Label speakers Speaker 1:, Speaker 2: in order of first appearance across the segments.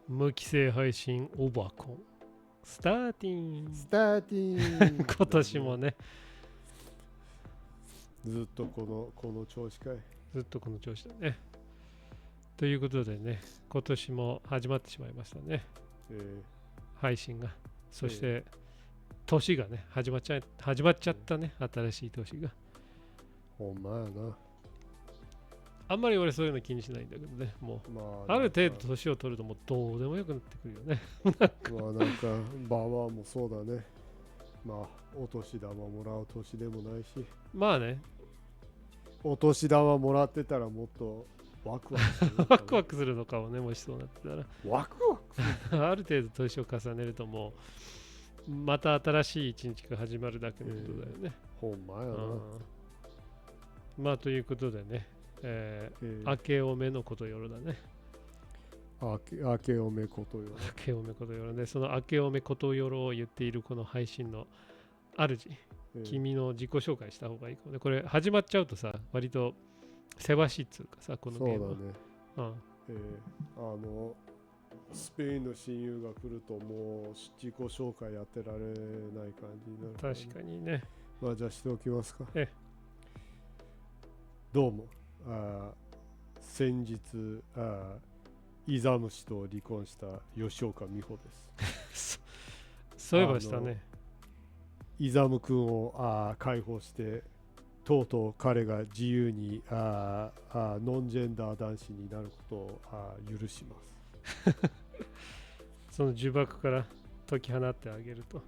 Speaker 1: 無規制配信オバコンスターティン今年もね
Speaker 2: ずっとこの調子かい。
Speaker 1: ずっとこの調子だね。ということでね、今年も始まってしまいましたね、配信が。そして、年がね始まっちゃったね、新しい年が。
Speaker 2: ほんまやな。
Speaker 1: あんまり俺そういうの気にしないんだけどね、もう、ある程度年を取るともうどうでもよくなってくるよね。
Speaker 2: なんかババアもそうだね。まあお年玉もらう年でもないし、
Speaker 1: まあね、
Speaker 2: お年玉もらってたらもっとワクワクする
Speaker 1: ワクワクするのかもね、もしそうなってたら。
Speaker 2: ワクワク
Speaker 1: ある程度年を重ねるともうまた新しい一日が始まるだけのことだよね。
Speaker 2: ほんまやな。
Speaker 1: まあということでね、明けおめのことよろだね。
Speaker 2: 明けおめことよろ。
Speaker 1: 明けおめことよろね。その明けおめことよろを言っているこの配信の主、君の自己紹介した方がいいかもね。これ始まっちゃうとさ、割とせわしいっつうかさ、このゲームは。
Speaker 2: そうだね。スペインの親友が来るともう自己紹介やってられない感じになる、
Speaker 1: 確かにね。
Speaker 2: まあじゃあしておきますか。どうも。先日イザムシと離婚した吉岡美穂です。
Speaker 1: そういえばしたね。
Speaker 2: イザム君を解放してとうとう彼が自由にノンジェンダー男子になることを許します。
Speaker 1: その呪縛から解き放ってあげると。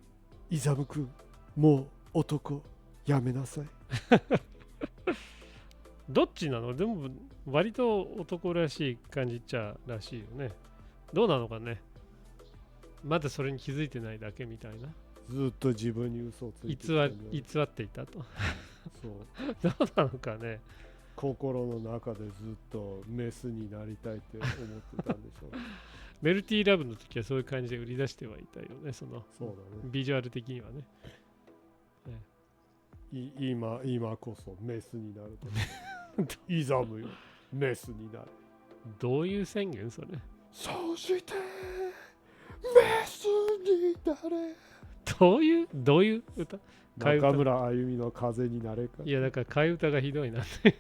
Speaker 2: イザム君、もう男やめなさい。
Speaker 1: どっちなの？でも割と男らしい感じっちゃらしいよね。どうなのかね。まだそれに気づいてないだけみたいな。
Speaker 2: ずっと自分に嘘をついて
Speaker 1: 偽っていたと。
Speaker 2: そう。
Speaker 1: どうなのかね。
Speaker 2: 心の中でずっとメスになりたいって思ってたんでしょう。
Speaker 1: メルティーラブの時はそういう感じで売り出してはいたよね。そうだね。ビジュアル的にはね。
Speaker 2: 今こそメスになると。イザムよ、メスになる。
Speaker 1: どういう宣言それ？
Speaker 2: そうしてメスになれ。
Speaker 1: どういう歌？
Speaker 2: 中村あゆみの風になれか。
Speaker 1: いやだから替え歌がひどいなって。メ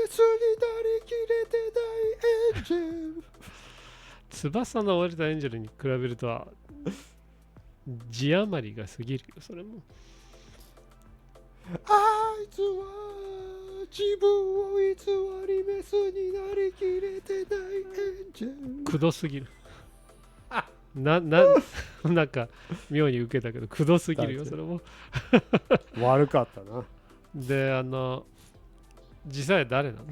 Speaker 2: スになりきれてないエンジェル。
Speaker 1: 翼の折れたエンジェルに比べると字余りが過ぎるよ、それも。
Speaker 2: あいつは自分を偽りメスになりきれてないエンジェル。
Speaker 1: くどすぎる。なんか妙に受けたけどくどすぎるよ、それも。
Speaker 2: 悪かったな。
Speaker 1: で、実際誰なの？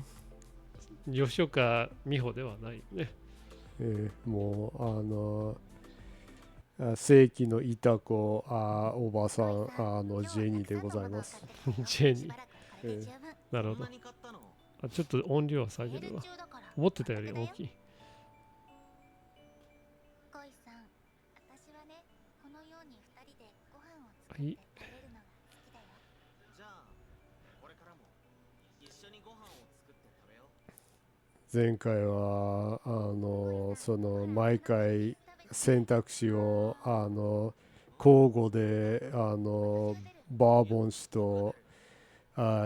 Speaker 1: 吉岡美穂ではないよね。
Speaker 2: もう世紀のいた子おばさんジェニーでございます。
Speaker 1: ジェニー、なるほど。ちょっと音量を下げるわ。思ってたより大きい。はい。
Speaker 2: 前回はその毎回選択肢を交互でバーボン氏と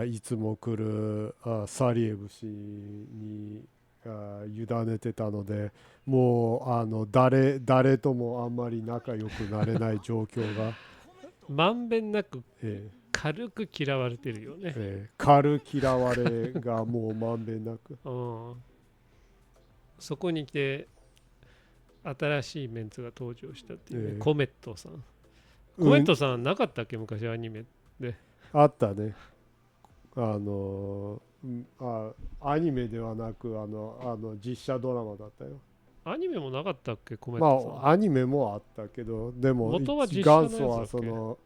Speaker 2: いつも来るサリエブ氏に委ねてたので、もう誰ともあんまり仲良くなれない状況が
Speaker 1: まんべんなく軽く嫌われてるよね。
Speaker 2: 軽嫌われがもうまんべんなく。
Speaker 1: そこに来て新しいメンツが登場したっていう、ね、コメットさん。コメットさんなかったっけ、昔アニメで。
Speaker 2: あったね。アニメではなく実写ドラマだったよ。
Speaker 1: アニメもなかったっけ、コメットさん。
Speaker 2: まあアニメもあったけど、でも
Speaker 1: 元は実写のやつだっけ。
Speaker 2: 元祖はその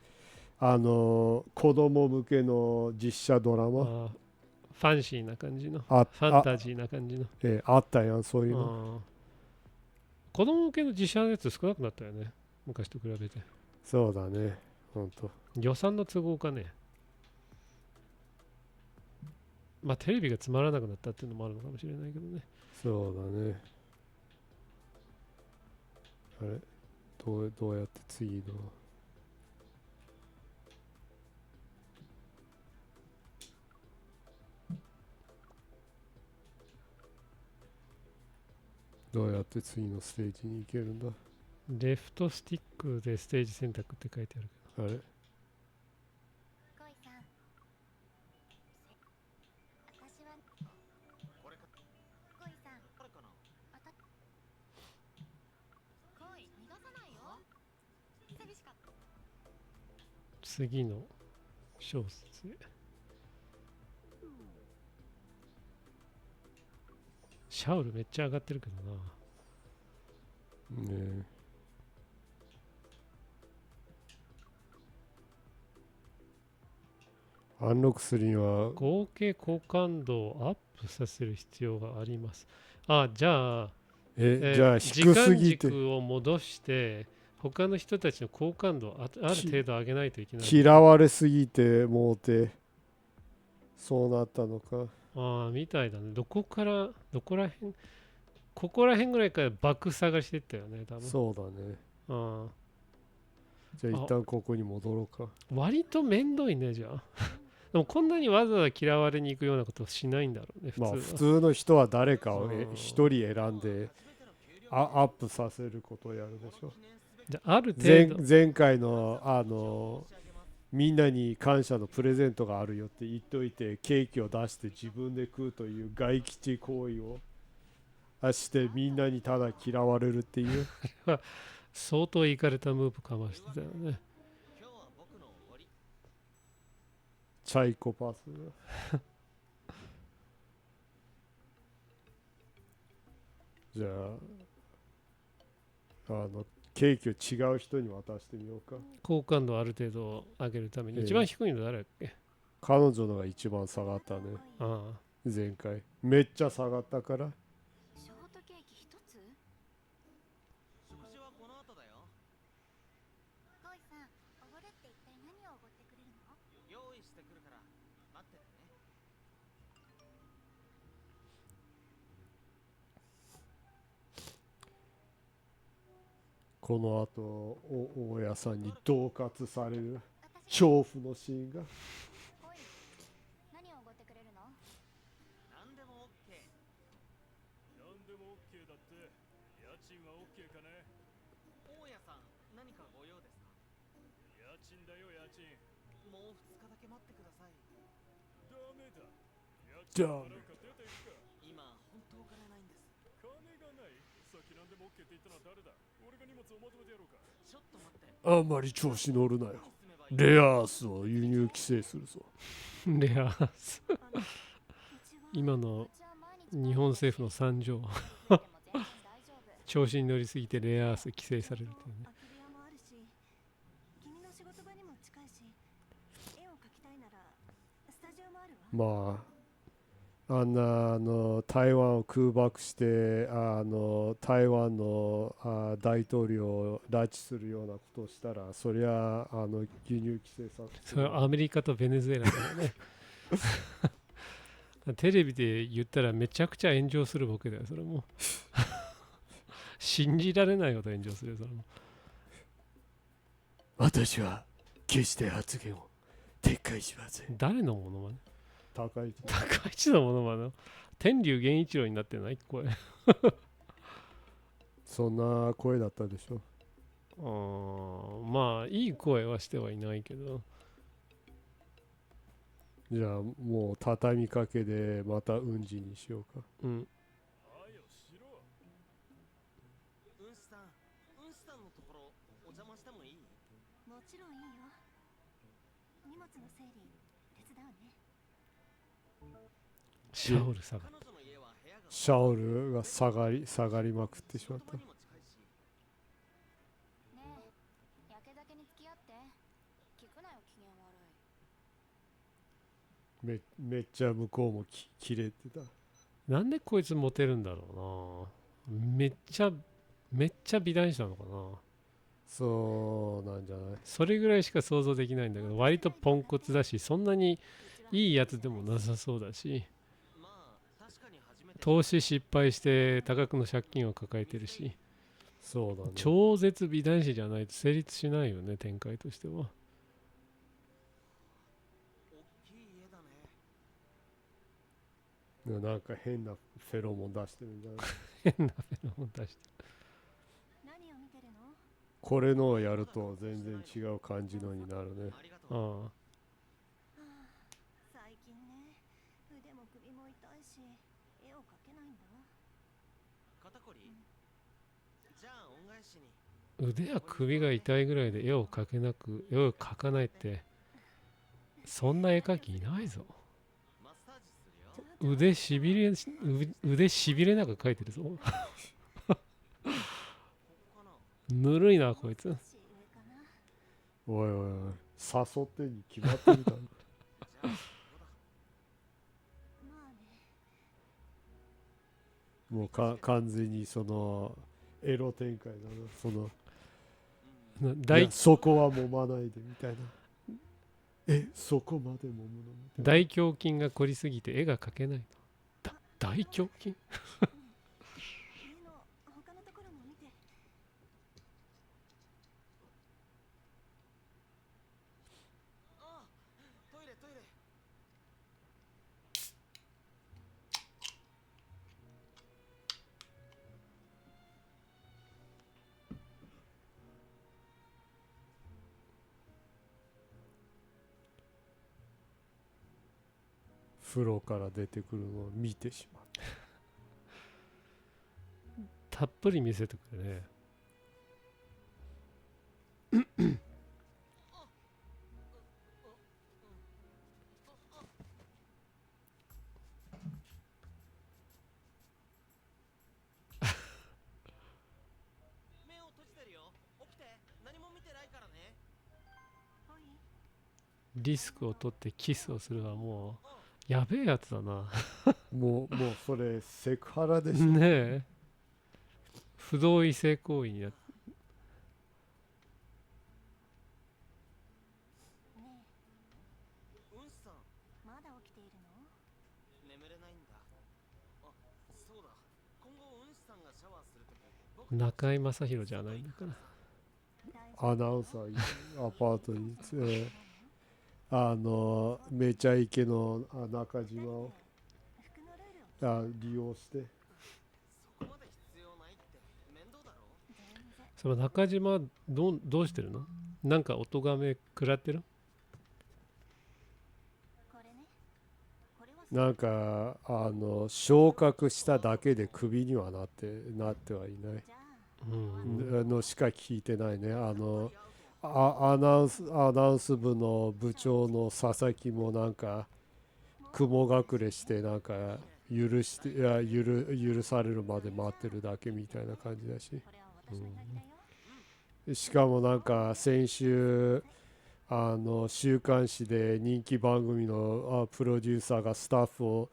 Speaker 2: 子供向けの実写ドラマ、
Speaker 1: ファンシーな感じの、フ
Speaker 2: あ
Speaker 1: ァンタジーな感じの。
Speaker 2: あったやん、そういうの。
Speaker 1: 子供向けの実写のやつ少なくなったよね、昔と比べて。
Speaker 2: そうだね、ほんと。
Speaker 1: 予算の都合かね。まあテレビがつまらなくなったっていうのもあるのかもしれないけどね。
Speaker 2: そうだね。あれ、どうやって次の。どうやって次のステージに行けるんだ。
Speaker 1: レフトスティックでステージ選択って書いてあるけど。
Speaker 2: あれ、
Speaker 1: 次の小説へ。シャウルめっちゃ上がってるけどな。
Speaker 2: ねえ。アンロックするには
Speaker 1: 合計好感度をアップさせる必要があります。じゃあ、
Speaker 2: じゃあ低すぎて
Speaker 1: 時間軸を戻して他の人たちの好感度をある程度上げないといけない。
Speaker 2: 嫌われすぎてもうてそうなったのか。
Speaker 1: みたいだね。どこら辺、ここら辺ぐらいから爆下がりしていったよね、多分。
Speaker 2: そうだね。じゃあ一旦ここに戻ろうか。
Speaker 1: 割とめんどいね、じゃあ。でもこんなにわざわざ嫌われに行くようなことをしないんだろうね、
Speaker 2: まあ普通の人は誰かを一人選んでアップさせることをやるでしょ。
Speaker 1: じゃあ、ある程度
Speaker 2: 前回のみんなに感謝のプレゼントがあるよって言っといてケーキを出して自分で食うという害吉行為をしてみんなにただ嫌われるっていう
Speaker 1: 相当いかれたムーブかましてたよね。
Speaker 2: チャイコパスじゃあケーキを違う人に渡してみようか。
Speaker 1: 好感度をある程度上げるために、一番低いの誰だっけ。
Speaker 2: 彼女のが一番下がったね。前回めっちゃ下がったから。
Speaker 3: ショートケーキ一つ？
Speaker 4: 食事はこの後だよ。
Speaker 3: 恋さん、おごるって一体何をおごってくれるの？
Speaker 4: 用意してくるから待っててね。
Speaker 2: この後大家さんに恫喝される恐怖のシーンが。
Speaker 3: 恋、何をおごってくれるの？
Speaker 4: 何でも OK。
Speaker 5: 何でも OK だって。家賃は OK かね。
Speaker 4: 大家さん、何かご用ですか？
Speaker 5: 家賃だよ、家賃。
Speaker 4: もう2日だけ待ってください。
Speaker 5: ダメだ。家賃払うか出ていくか。
Speaker 4: 今、本当お金ないんです。
Speaker 5: 金がない。さっき何でも OK って言ったのは誰だ？俺が荷物をまとめてやろうか。
Speaker 4: ちょっと待って。
Speaker 2: あんまり調子乗るなよ。レアースを輸入規制するぞ。
Speaker 1: レアース今の日本政府の惨状調子に乗りすぎてレアース規制されるっていうね。
Speaker 3: 空き部屋もあるし、君の仕事場にも近いし、絵を描きたいならスタジオもあるわ。
Speaker 2: まああんな台湾を空爆して台湾の大統領を拉致するようなことをしたらそりゃ輸入規制さ
Speaker 1: それはアメリカとベネズエラだよねテレビで言ったらめちゃくちゃ炎上するボケだよ、それも信じられないほど炎上するよ、それも。
Speaker 2: 私は決して発言を撤回しません。
Speaker 1: 誰のものまね？
Speaker 2: 高
Speaker 1: 市のものまね。天竜源一郎になってない声
Speaker 2: そんな声だったでしょ。
Speaker 1: まあいい声はしてはいないけど。
Speaker 2: じゃあもう畳みかけでまたうんじにしようか。
Speaker 5: はよしろ。
Speaker 4: 運指さんのところお邪魔してもいい？
Speaker 3: もちろんいいよ。荷物の整理手伝うね。
Speaker 1: シャオル下がる。
Speaker 4: 彼女の家は部屋が
Speaker 2: シャオルが下がりまくってしまった。
Speaker 4: 仕事場にも近いし。
Speaker 3: ねえ、やけ酒に付き合って。聞くなよ、機
Speaker 2: めっちゃ向こうもキレてた。
Speaker 1: なんでこいつモテるんだろうな。めっちゃ美男子なのかな。
Speaker 2: そうなんじゃない。
Speaker 1: それぐらいしか想像できないんだけど、割とポンコツだし、そんなにいいやつでもなさそうだし、投資失敗して多額の借金を抱えてるし、
Speaker 2: そうだね。
Speaker 1: 超絶美男子じゃないと成立しないよね、展開としては。
Speaker 2: なんか変なフェロモン出してるんじゃない。
Speaker 1: 変なフェロモン出して。
Speaker 3: 何を見てるの？
Speaker 2: これのをやると全然違う感じのになるね。
Speaker 1: ああ、
Speaker 3: 最近ね、腕も首も痛いし、絵を描けないんだ。
Speaker 4: 肩こり？じゃあ恩返しに。
Speaker 1: 腕や首が痛いぐらいで絵を描かないって、そんな絵描きいないぞ。
Speaker 4: マッサージするよ。
Speaker 1: 腕しびれなく描いてるぞ。
Speaker 4: ここかな。
Speaker 1: ぬるいなこいつ。
Speaker 3: 少し上かな。
Speaker 2: おいおいおい、誘ってに決まってるだろ。
Speaker 4: じゃあここだ。
Speaker 3: まあね。
Speaker 2: もう完全にそのエロ展開だな。そのいやそこは揉まないでみたいな。そこまで揉むのみたいな。
Speaker 1: 大胸筋が凝りすぎて絵が描けないの。大胸筋。
Speaker 3: 家の他のところも見て。
Speaker 4: あ、トイレ。
Speaker 2: 風呂から出てくるのを見てしまう。
Speaker 1: たっぷり見せてくれね。
Speaker 4: 目を閉じてるよ。起きて。何も見てないからね。
Speaker 3: おい。
Speaker 1: リスクを取ってキスをするはもうやべえやつだな。
Speaker 2: もうそれセクハラでしょ。
Speaker 1: ねえ。不同意性行為になって。
Speaker 3: ねえ、
Speaker 4: ウンスさん、
Speaker 3: まだ起きているの？
Speaker 4: 眠れないんだ。あ、そうだ。今後ウンスさんがシャワーするとき、僕
Speaker 1: 中居正広じゃないんだから。
Speaker 2: アナウンサーアパートにめちゃイケの中島を
Speaker 3: 服のルールを
Speaker 2: 利用して。
Speaker 4: そこまで必要ないって面倒だろ。
Speaker 3: 全然。
Speaker 1: その中島どうしてるの？なんかお咎め食らってる？
Speaker 3: これね。これは
Speaker 2: なんか昇格しただけでクビにはなってはいない
Speaker 3: じゃあ。
Speaker 1: うん。
Speaker 2: のしか聞いてないね。アナウンス部の部長の佐々木もなんか雲隠れしてなんか許されるまで待ってるだけみたいな感じだし、
Speaker 3: これは私の鍵だよ。
Speaker 2: しかもなんか先週週刊誌で人気番組のプロデューサーがスタッフを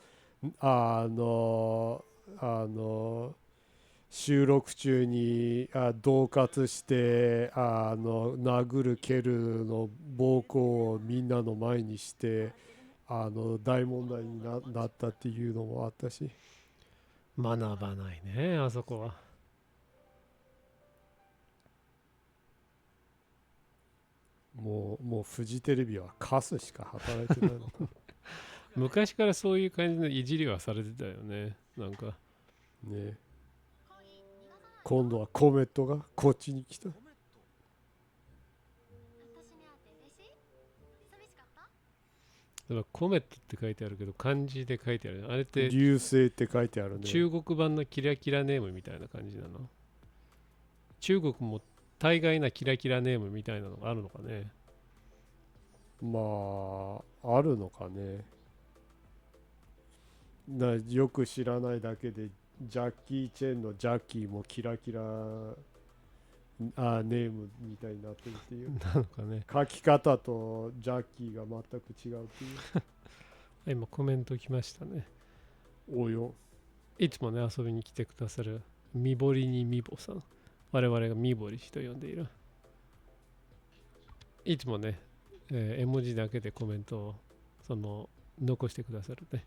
Speaker 2: 収録中に恫喝して殴る蹴るの暴行をみんなの前にして大問題になったっていうのもあったし、
Speaker 1: 学ばないね、あそこは。
Speaker 2: もうフジテレビはカスしか働いてないのか。
Speaker 1: 昔からそういう感じのいじりはされてたよね。なんか
Speaker 2: ね。今度はコメットがこっちに来た。
Speaker 3: 私に会って嬉しい？寂しかった？
Speaker 1: だからコメットって書いてあるけど漢字で書いてある。あれって
Speaker 2: 流星って書いてあるね。
Speaker 1: 中国版のキラキラネームみたいな感じなの？中国も大概なキラキラネームみたいなのがあるのかね。
Speaker 2: まああるのかね。よく知らないだけでジャッキー・チェンのジャッキーもキラキラネームみたいになってるっていう。
Speaker 1: なのかね。
Speaker 2: 書き方とジャッキーが全く違うっていう。
Speaker 1: 今コメント来ましたね。
Speaker 2: およ。
Speaker 1: いつもね遊びに来てくださるみぼりにみぼさん、我々がみぼり氏と呼んでいる、いつもね、絵文字だけでコメントを残してくださるね、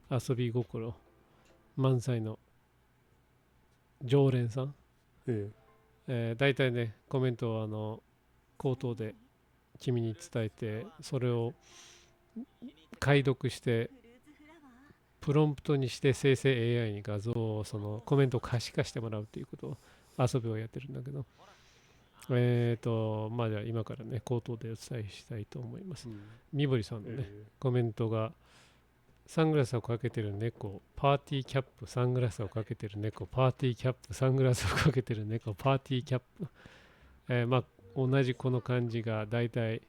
Speaker 1: 遊び心満載の常連さん、大体ねコメントを口頭で君に伝えて、それを解読してプロンプトにして生成 AI に画像をコメントを可視化してもらうということを遊びをやってるんだけど、まあじゃあ今からね口頭でお伝えしたいと思います。みぼりさんのね、コメントが、サングラスをかけてる猫、パーティーキャップ、サングラスをかけてる猫、パーティーキャップ、サングラスをかけてる猫、パーティーキャップ。まあ、同じこの漢字がだいたい、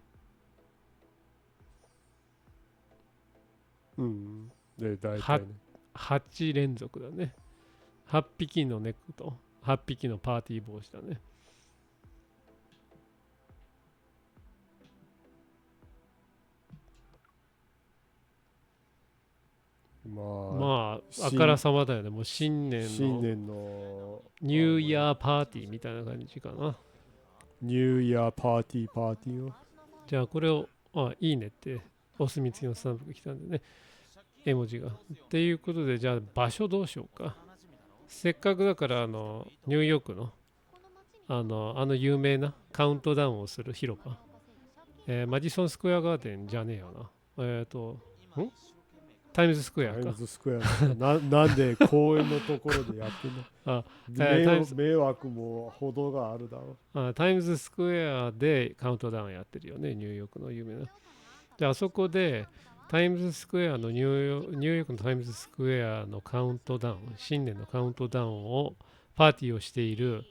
Speaker 2: で、大体ね。
Speaker 1: 8連続だね。8匹の猫と8匹のパーティー帽子だね。まあ、あからさまだよね。もう新年のニューイヤーパーティーみたいな感じかな。
Speaker 2: ニューイヤーパーティーを。
Speaker 1: じゃあこれを、いいねってお墨付きのスタンプが来たんでね、絵文字が。っていうことで、じゃあ場所どうしようか。せっかくだからニューヨークの有名なカウントダウンをする広場、マディソンスクエアガーデンじゃねえよな。タイムズスクエアか。
Speaker 2: タイムズスクエアなんで公園のところでやってんの迷惑も程があるだろう。
Speaker 1: タイムズスクエアでカウントダウンやってるよね、ニューヨークの有名な。で、あそこでタイムズスクエアのニューヨークのタイムズスクエアのカウントダウン、新年のカウントダウンをパーティーをしている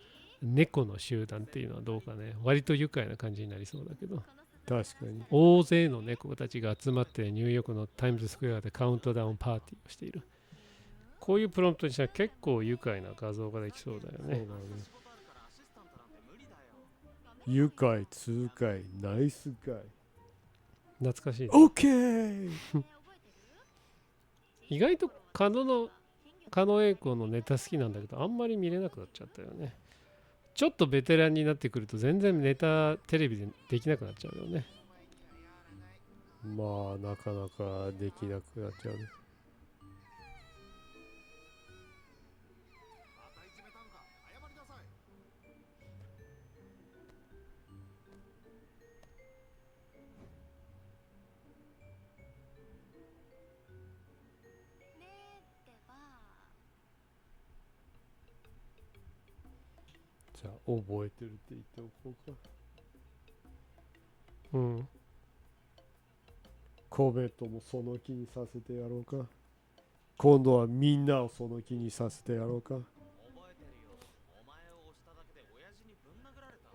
Speaker 1: 猫の集団っていうのはどうかね。割と愉快な感じになりそうだけど。
Speaker 2: 確かに。
Speaker 1: 大勢の猫たちが集まってニューヨークのタイムズスクエアでカウントダウンパーティーをしている。こういうプロンプトにしたら結構愉快な画像ができそうだよね。
Speaker 2: 愉快、痛快、ナイスガイ。
Speaker 1: 懐かしい。
Speaker 2: OK
Speaker 1: 意外と狩野英孝のネタ好きなんだけど、あんまり見れなくなっちゃったよね。ちょっとベテランになってくると全然ネタテレビでできなくなっちゃうよね。
Speaker 2: まあなかなかできなくなっちゃうね。じゃあ覚えてるって言っておこうか。コメントもその気にさせてやろうか。今度はみんなをその気にさせてやろうか。
Speaker 4: 覚えてるよ。お前を押しただけで親父にぶん殴られた。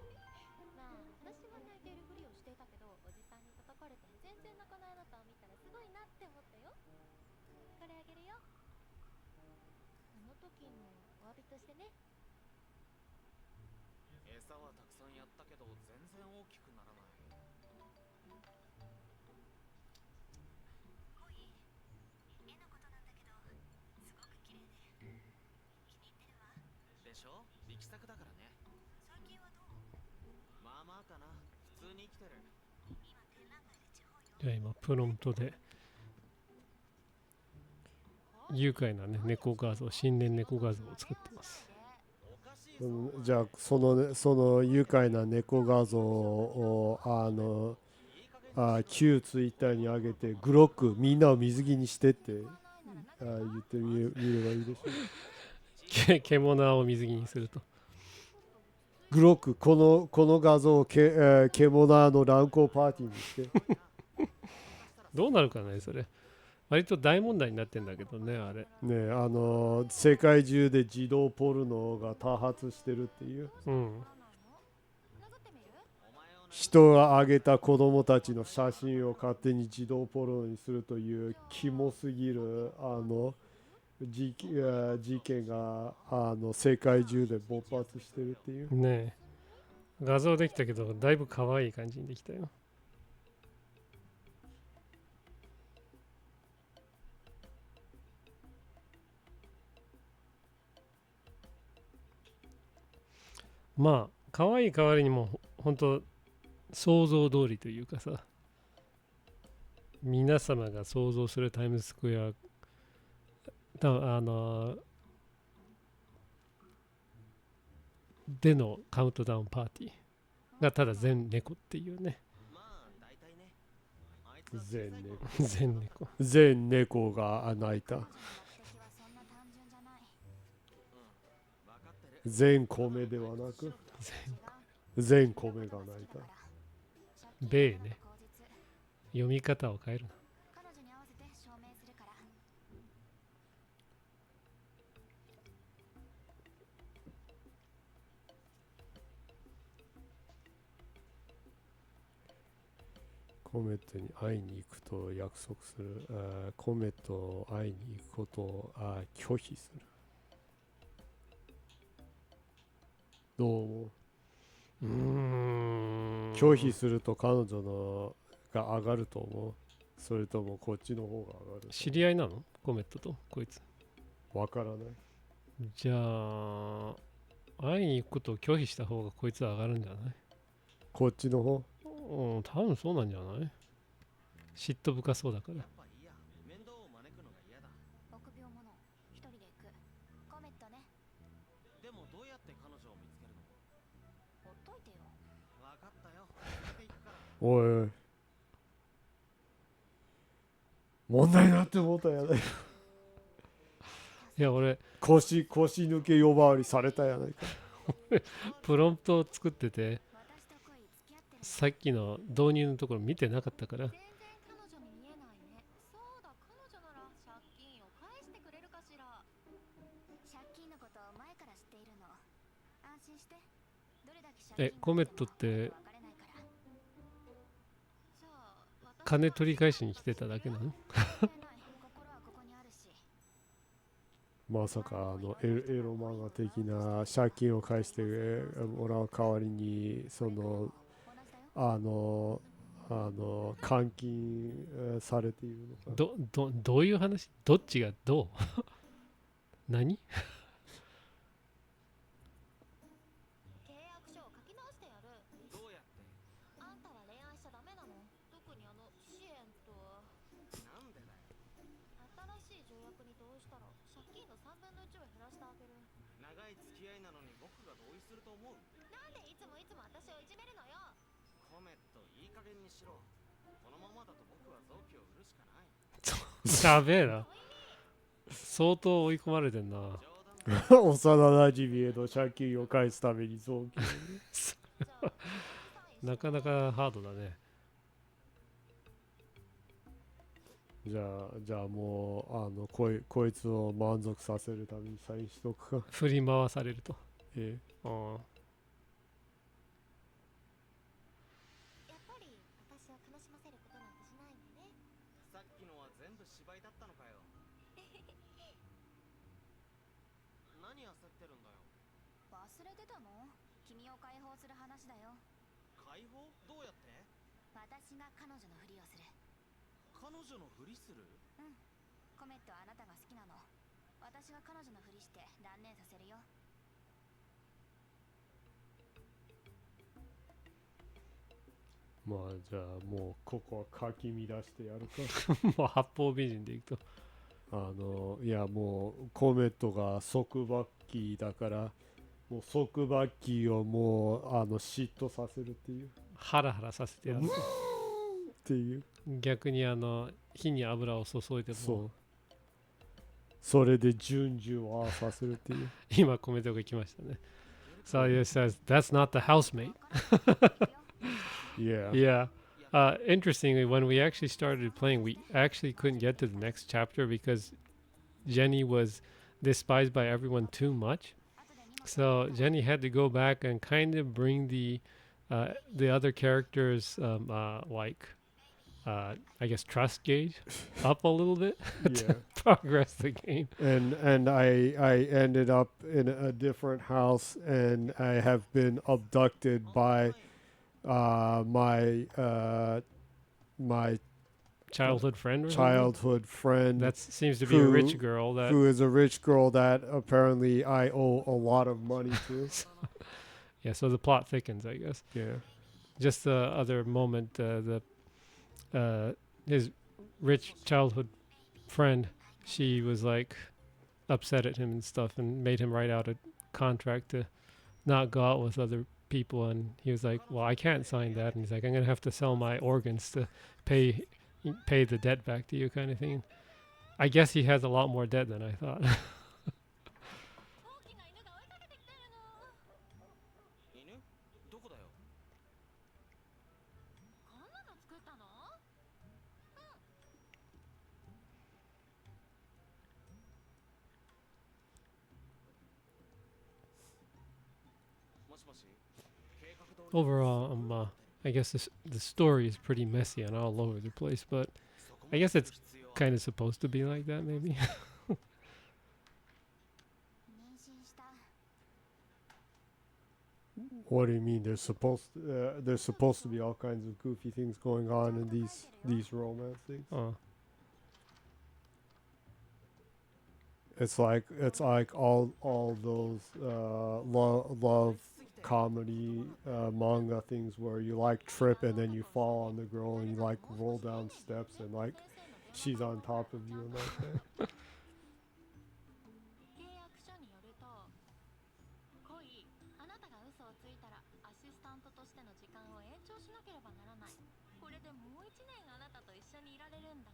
Speaker 6: まあ私は泣いているふりをしていたけど、おじさんに叩かれて全然泣かないあなたを見たらすごいなって思ったよ。これあげるよ。あの時のお詫びとしてね。
Speaker 4: 餌はたくさんやったけど全然大きくならない。
Speaker 3: おい、絵のことなんだけど、すごく綺麗で気に入ってるわ。
Speaker 4: でしょ？力作だからね。
Speaker 3: 最近はどう？
Speaker 4: まあまあかな。普通に生きてる。
Speaker 3: 今展覧会で地方よ。
Speaker 1: じゃあ今プロンプトで愉快なね猫画像、新年猫画像を作ってます。
Speaker 2: じゃあその愉快な猫画像を旧ツイッターに上げて、グロックみんなを水着にしてって言ってみればいいでしょう。
Speaker 1: 獣を水着にすると。
Speaker 2: グロックこの画像を獣の乱交パーティーにして
Speaker 1: どうなるかねそれ。割と大問題になってんだけどね、あれ。
Speaker 2: ね、世界中で児童ポルノが多発してるっていう。人が上げた子供たちの写真を勝手に児童ポルノにするというキモすぎる事件が世界中で勃発してるっていう
Speaker 1: ね。画像できたけどだいぶ可愛い感じにできたよ。まあ可愛い代わりにも本当想像通りというかさ、皆様が想像するタイムズスクエア、でのカウントダウンパーティーがただ全猫っていうね。
Speaker 4: まあ大体ね。あいつは
Speaker 2: 全猫
Speaker 1: 全猫。
Speaker 2: 全猫が泣いた。
Speaker 4: 分かってる。
Speaker 2: 全米ではなく全米が泣いた。
Speaker 1: 米ね。読み方を変えるな。
Speaker 3: 彼女に合わせて証明するから。
Speaker 2: コメットに会いに行くと約束する。コメットを会いに行くことを拒否する。どう思う？拒否すると彼女のが上がると思う？それともこっちの方が上がる？
Speaker 1: 知り合いなのコメットとこいつ。
Speaker 2: わからない。
Speaker 1: じゃあ会いに行くことを拒否した方がこいつは上がるんじゃない？
Speaker 2: こっちの方？
Speaker 1: 多分そうなんじゃない？嫉妬深そうだから。
Speaker 4: やっぱいいや。面倒を招くのが嫌だ。
Speaker 3: 臆病者、一人で行く。コメットね。
Speaker 4: でもどうやって彼女を見つけるの？
Speaker 3: ほっといてよ。
Speaker 4: 分かったよ。連れて行くから。
Speaker 2: おいおい。問題になって思ったやないか。
Speaker 1: いや俺
Speaker 2: 腰抜け呼ばわりされたやないか。
Speaker 1: プロンプトを作ってて
Speaker 3: 私と恋付き合ってる。
Speaker 1: さっきの導入のところ見てなかったから、
Speaker 6: 全然彼女に見えないね。そうだ、彼女なら借金を返してくれるかしら。
Speaker 3: 借金のことを前から知っているの。安心して。どれだけ借金
Speaker 1: コメットって
Speaker 3: 別れないから。
Speaker 6: じゃあ私
Speaker 1: 金取り返しに来てただけなの？
Speaker 3: 心はここにあるし。
Speaker 2: まさかエロ漫画的な借金を返してもらう代わりにその監禁されているのか。
Speaker 1: どういう話？どっちがどう？何？
Speaker 6: 契約書を書き直してやる。
Speaker 4: どうやって？
Speaker 6: あんたは恋愛しちゃダメなの。特に支援と
Speaker 4: なんでだよ。
Speaker 6: 新しい条約に同意したら借金の3分の1を減らしてあげる。
Speaker 4: 長い付き合いなのに僕が同意すると思う？
Speaker 6: なんでいつも私をいじめるのよ。
Speaker 4: コメット、いい加減にしろ。このままだと僕は臓器を売るしかない。
Speaker 1: やべえな。相当追い込まれてんな。
Speaker 2: 幼なじみへの借金を返すために臓器
Speaker 1: なかなかハードだね。
Speaker 2: じゃあもうこいつを満足させるためにサインしとくか。
Speaker 1: 振り回されると。
Speaker 6: やっぱり私を悲しませることなんてしないのね。
Speaker 4: さっきのは全部芝居だったのかよ。何焦ってるんだよ。
Speaker 3: 忘れてたの？君を解放する話だよ。
Speaker 4: 解放？どうやって？
Speaker 3: 私が彼女のふりをする。
Speaker 4: 彼女のふりする？
Speaker 3: コメットはあなたが好きなの。私が彼女のふりして断念させるよ。
Speaker 2: まあじゃあもうここはかき乱してやるか。
Speaker 1: もう八方美人でいくと。
Speaker 2: いやもうコメットが束縛期だからもう束縛期をもう嫉妬させるっていう
Speaker 1: ハラハラさせてやる。
Speaker 2: っていう。
Speaker 1: 逆に火に油を注いでも
Speaker 2: そうそれで順々をさせるっていう。
Speaker 1: 今コメントが来ましたね。So it says that's not the housemate.
Speaker 2: Yeah.
Speaker 1: Yeah. Interestingly, when we actually started playing, we actually couldn't get to the next chapter because Jenny was despised by everyone too much. So Jenny had to go back and kind of bring the other characters I guess trust gauge up a little bit
Speaker 2: Yeah.
Speaker 1: to progress the game.
Speaker 2: And I ended up in a different house and I have been abducted by my
Speaker 1: Childhood friend or something?
Speaker 2: childhood friend
Speaker 1: That seems to be a rich girl
Speaker 2: who is a rich girl that apparently I owe a lot of money to.
Speaker 1: Yeah, so the plot thickens, I guess.
Speaker 2: Yeah.
Speaker 1: Just the other moment, his rich childhood friend, she was like upset at him and stuff, and made him write out a contract to not go out with other people. And he was like, "Well, I can't sign that." And he's like, "I'm gonna have to sell my organs to pay the debt back to you," kind of thing. I guess he has a lot more debt than I thought.
Speaker 6: 大きな犬が追いかけてきてるの。
Speaker 4: 犬どこだよ。
Speaker 6: こんなの作ったの？
Speaker 4: もしもし計画通り
Speaker 1: Overall, I guess the story is pretty messy and all over the place, but I guess it's kind of supposed to be like that, maybe.
Speaker 3: 妊娠した。
Speaker 2: What do you mean? There's supposed to be all kinds of goofy things going on in these romance things. It's like all those love comedy manga things where you like trip and then you fall on the girl and you like roll down steps and like she's on top of you and like that.
Speaker 6: 契約書によると、恋、あなたが嘘をついたらアシスタントとしての時間を延長しなければならない。これでもう1年あなたと一緒にいられるんだ。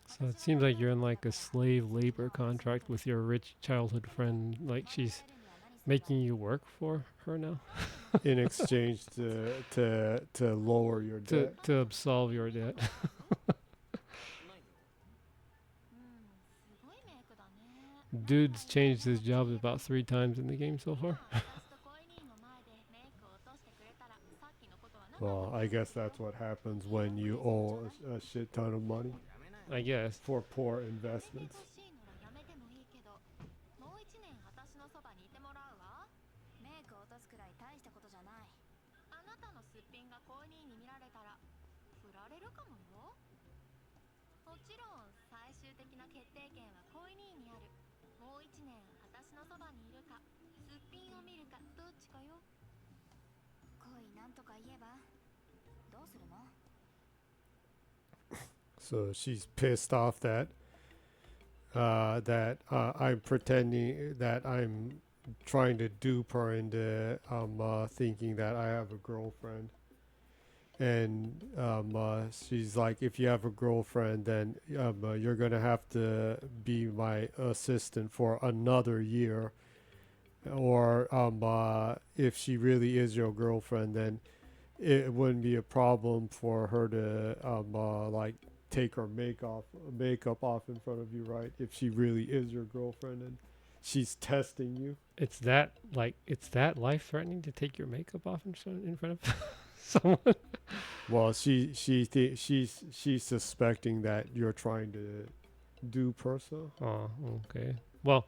Speaker 1: So it seems like you're in like a slave labor contract with your rich childhood friend. Like she's making you work for her now
Speaker 2: In exchange to lower your debt.
Speaker 1: to absolve your debt.
Speaker 6: すごいメイクだね。
Speaker 1: Dude's changed his job about 3 times in the game so far.
Speaker 6: 私と恋人の前でメイクを落としてくれたら、さっきのことは何だ
Speaker 2: Well, I guess that's what happens when you owe a shit ton of money
Speaker 1: I guess.
Speaker 2: for poor
Speaker 6: やめて
Speaker 2: investments.
Speaker 6: ほしいならやめてもいいけど、もう1年私のそばにいてもらうわ。
Speaker 3: メイクを落とすくらい大したことじゃない。
Speaker 6: あなたのすっぴんが恋人に見られたら振られるかもよ。もちろん最終的な決定権は恋人にある。もう1年私のそばにいるか、すっぴんを見るか、どっちかよ。
Speaker 3: 恋なんとか言えば。どうするの？
Speaker 2: So she's pissed off that I'm pretending that I'm trying to dupe her into thinking that I have a girlfriend. And she's like, if you have a girlfriend, then you're going to have to be my assistant for another year. Or if she really is your girlfriend, then it wouldn't be a problem for her to like take her makeup off in front of you, right? If she really is your girlfriend and she's testing you.
Speaker 1: It's that life threatening to take your makeup off in front of someone.
Speaker 2: Well, she's suspecting that you're trying to dupe her. So
Speaker 1: Oh, okay. Well,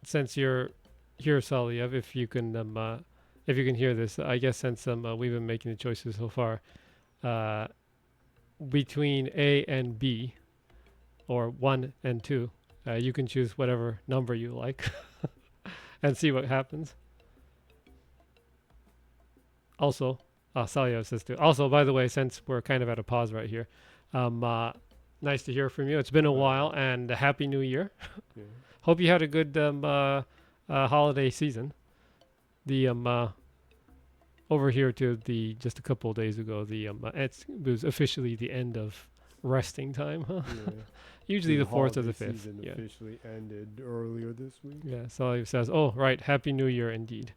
Speaker 1: since you're here, Saliev, if you can hear this, I guess since we've been making the choices so far, between A and B, or 1 and 2, you can choose whatever number you like, and see what happens. Also, Saliev says too. Also, by the way, since we're kind of at a pause right here, nice to hear from you. It's been a while, and a Happy New Year.
Speaker 2: yeah.
Speaker 1: Hope you had a good holiday season. The over here to just a couple of days ago, it was officially the end of resting time. Huh?
Speaker 2: Yeah.
Speaker 1: Usually the 4th or the
Speaker 2: holiday
Speaker 1: 5th.
Speaker 2: season
Speaker 1: Yeah.
Speaker 2: officially ended earlier this week.
Speaker 1: Yeah. So he says, "Oh, right, Happy New Year indeed."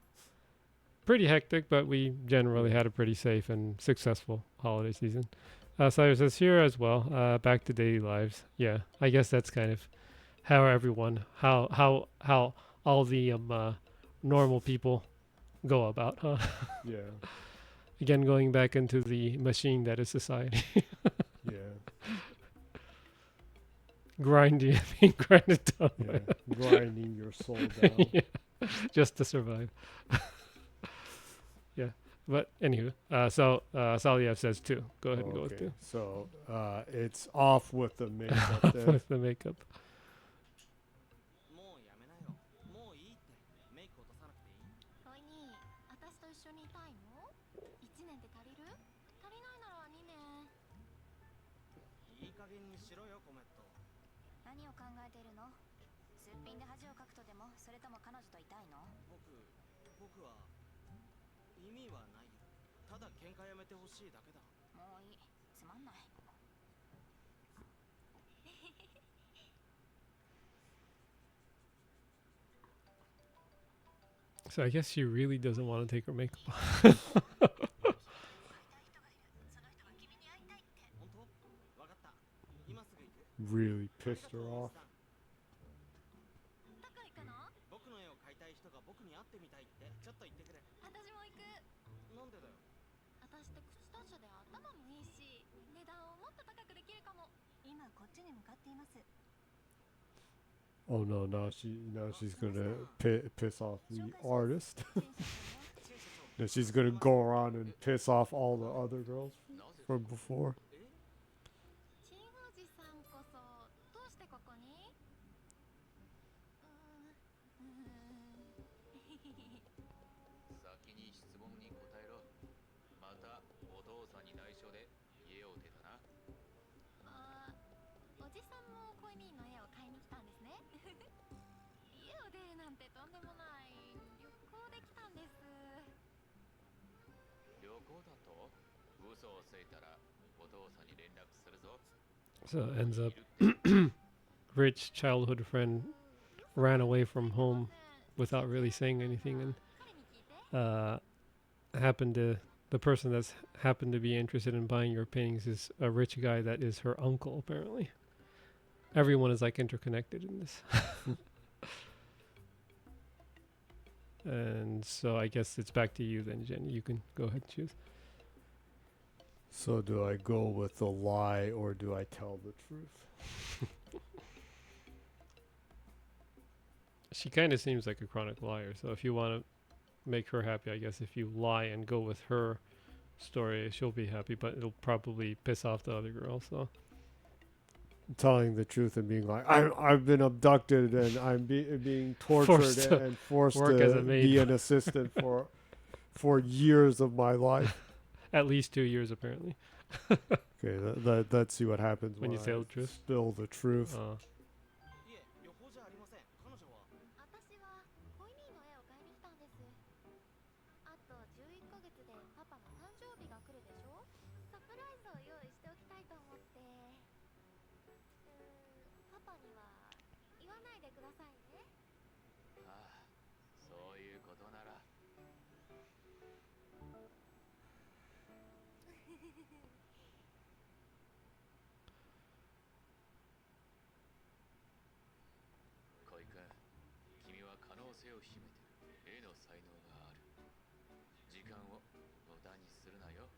Speaker 1: Pretty hectic, but we generally had a pretty safe and successful holiday season. So he says here as well, back to daily lives. Yeah, I guess that's kind of how everyone, how all the normal people go about, huh?
Speaker 2: Yeah.
Speaker 1: Again, going back into the machine that is society.
Speaker 2: Yeah.
Speaker 1: Grinding, being grinded down.
Speaker 2: Yeah. Grinding your soul down.
Speaker 1: Yeah, just to survive. Yeah, but anywho, so Saliev says 2. Go ahead and go with 2.
Speaker 2: So it's off with the makeup then.
Speaker 1: With the makeup.
Speaker 4: もうやめなよ。もういいって。メイク落とさなくていい。しろよコメット。
Speaker 3: 何を考えているの？すっぴんで恥をかくとでも、それとも彼女といたいの？
Speaker 4: 僕は意味はないよ。ただ喧嘩やめてほしいだけだ。
Speaker 3: もういい。つまんない。
Speaker 1: So I guess she really doesn't want to take her makeup off.
Speaker 3: 会いたい人がいる。その人が君に会いたいって。
Speaker 4: 本当？わかった。今すぐ行く。
Speaker 2: Really pissed her off.
Speaker 3: どこ行くの？
Speaker 4: 僕の絵を描いたい人が僕に会ってみたいって。ちょっと言ってくれ。
Speaker 3: 私も行く。
Speaker 4: なんでだよ。
Speaker 6: 私って口達者で頭もいいし、値段をもっと高くできるかも。
Speaker 3: 今こっちに向かっています。
Speaker 2: Oh no, now she's gonna piss off the artist. Now she's gonna go around and piss off all the other girls from before.
Speaker 6: チンおじさんこそどうしてここに？
Speaker 7: 先に質問に答えろ。またお父さんに内緒で家を出たな。
Speaker 6: おじさんもコイミーの絵を買いに来たんですね。家を出るなんてとんでもない。旅行で来たんです。
Speaker 7: 旅行だと？嘘をついたらお父さんに連絡するぞ。
Speaker 1: So it ends up rich childhood friend ran away from home without really saying anything, and
Speaker 6: 彼に聞いて。
Speaker 1: happened to the person that's happened to be interested in buying your paintings is a rich guy that is her uncle. Apparently, everyone is like interconnected in this. And so I guess it's back to you then, Jenny. You can go ahead and choose.
Speaker 2: So do I go with the lie or do I tell the truth?
Speaker 1: She kind of seems like a chronic liar. So if you want to make her happy, I guess if you lie and go with her story, she'll be happy, but it'll probably piss off the other girl. So
Speaker 2: Telling the truth and being like, I've been abducted and I'm being tortured
Speaker 1: Forced to
Speaker 2: and forced
Speaker 1: work as a
Speaker 2: to
Speaker 1: maid.
Speaker 2: be an assistant for years of my life.
Speaker 1: at least 2 years apparently.
Speaker 2: Okay, let's see what happens
Speaker 1: When
Speaker 2: when
Speaker 1: you tell
Speaker 2: I
Speaker 1: the truth.
Speaker 2: spill the truth.
Speaker 4: いえ、旅行じゃありません。彼女は。
Speaker 6: 私はコイミーの絵を買いに来たんです。あと11ヶ月でパパの誕生日が来るでしょ。サプライズを用意しておきたいと思って。パパには言わないでくださいね。
Speaker 7: ああ、そういうことなら。恋くん、君は可能性を秘めてる。絵の才能がある。時間を無駄にするなよ。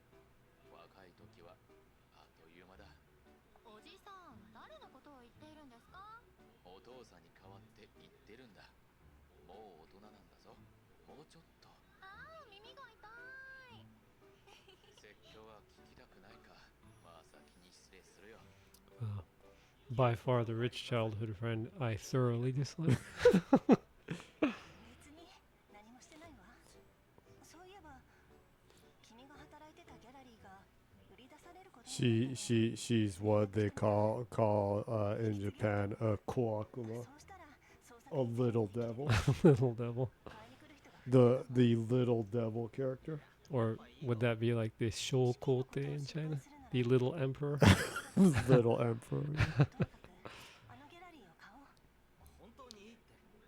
Speaker 7: 若い時はあっという間だ。
Speaker 6: おじさん、誰のことを言っているんですか？
Speaker 7: お父さんに代わって言ってるんだ。もう大人なんだぞ。もうちょっと。
Speaker 6: ああ、耳が痛い。
Speaker 7: 説教は聞きたくないか。まあ先に失礼するよ。
Speaker 1: By far the rich childhood friend I thoroughly dislike.
Speaker 3: 別に何もしてないわ。そういえば君が働いてたギャラリーが売り出されることになったの。
Speaker 2: She's what they call in Japan a koakuma,
Speaker 3: そうしたら捜査
Speaker 2: a
Speaker 3: 員
Speaker 2: little devil.
Speaker 1: Little devil.
Speaker 3: 買いに来る人が
Speaker 2: The little devil character.
Speaker 1: Or would that be like the Shokote in China? The little emperor?
Speaker 2: Little emperor.
Speaker 3: とにかくあのギャラリーを買おう。
Speaker 4: 本当にいいって。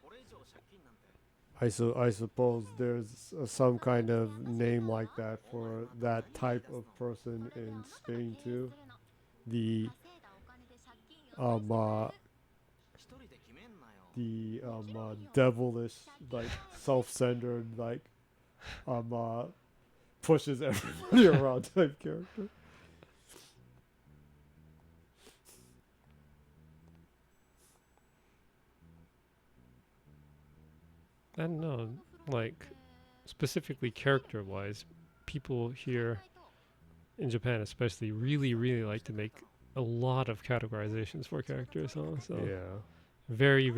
Speaker 4: これ以上借金なんて。
Speaker 2: I suppose there's some kind of name like that for that type of person in Spain too. The
Speaker 6: 稼いだお金で借金を返す。
Speaker 4: 一人で決めんなよ。
Speaker 2: the devilish, like self-centered, like pushes everybody around type character.
Speaker 1: I don't know, like specifically character wise, people here in Japan especially really like to make a lot of categorizations for characters, huh? So
Speaker 2: Yeah.
Speaker 1: very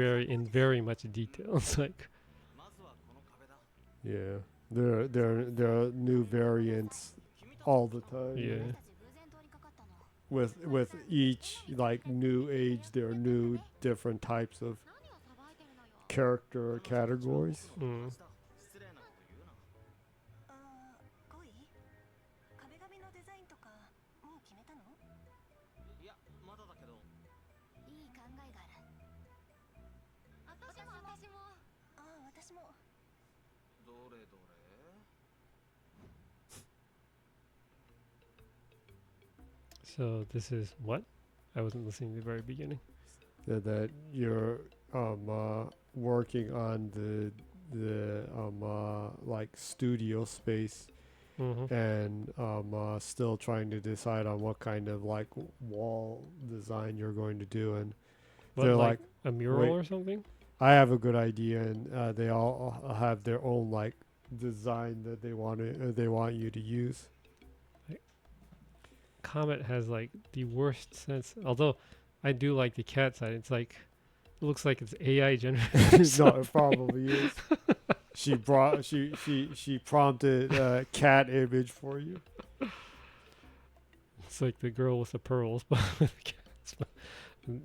Speaker 1: much detail. It's like
Speaker 4: まずはこの壁だ。
Speaker 2: Yeah. There are new variants all the time.
Speaker 1: yeah.
Speaker 3: 私たち偶然通りかかったの。
Speaker 2: with each like new age, there are new different types of
Speaker 6: 何をさばいてるのよ
Speaker 2: character categories.
Speaker 1: うん。
Speaker 4: 失礼なこと言うな。
Speaker 3: あー、5位壁紙のデザインとかもう決めたの？
Speaker 4: いや、まだだけど。
Speaker 6: いい考えがある私も
Speaker 3: ああ、私も。
Speaker 4: どれどれ。
Speaker 1: So this is what? I wasn't listening to the very beginning.
Speaker 2: That you're working on the like studio space
Speaker 1: Mm-hmm.
Speaker 2: and still trying to decide on what kind of like wall design you're going to do. And
Speaker 1: What,
Speaker 2: they're
Speaker 1: like
Speaker 2: like,
Speaker 1: a mural
Speaker 2: wait.
Speaker 1: or something?
Speaker 2: I have a good idea, and they all have their own like design that they want you to use.
Speaker 1: Comet has like the worst sense. Although I do like the cat side. It's like it looks like it's AI generated.
Speaker 2: No, it probably is. She prompted a cat image for you.
Speaker 1: It's like the girl with the pearls, but with the cats,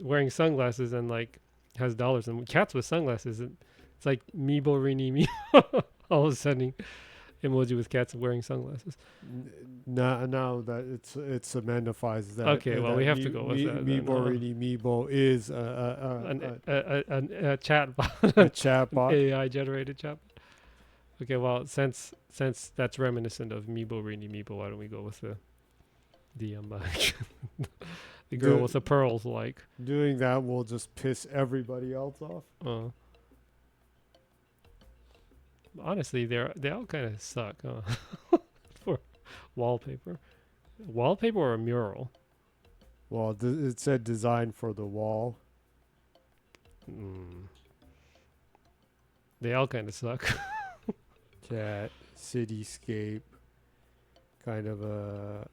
Speaker 1: wearing sunglasses and like has dollars. And cats with sunglasses, it's like Meebo Rini Meebo. All of a sudden, emoji with cats wearing sunglasses.
Speaker 2: Now that it cementifies that.
Speaker 1: Okay, well, we have to go with that then,
Speaker 2: Meebo is
Speaker 1: A chat bot,
Speaker 2: a chatbot.
Speaker 1: AI generated chat. Okay, well, since that's reminiscent of Meebo Rini Meebo, why don't we go with the the girl with the pearls? Like
Speaker 2: Doing that will just piss everybody else off.
Speaker 1: Honestly, they all kind of suck for wallpaper or a mural.
Speaker 2: Well, it said design for the wall.
Speaker 1: They all kind of suck.
Speaker 2: Cat, cityscape, kind of a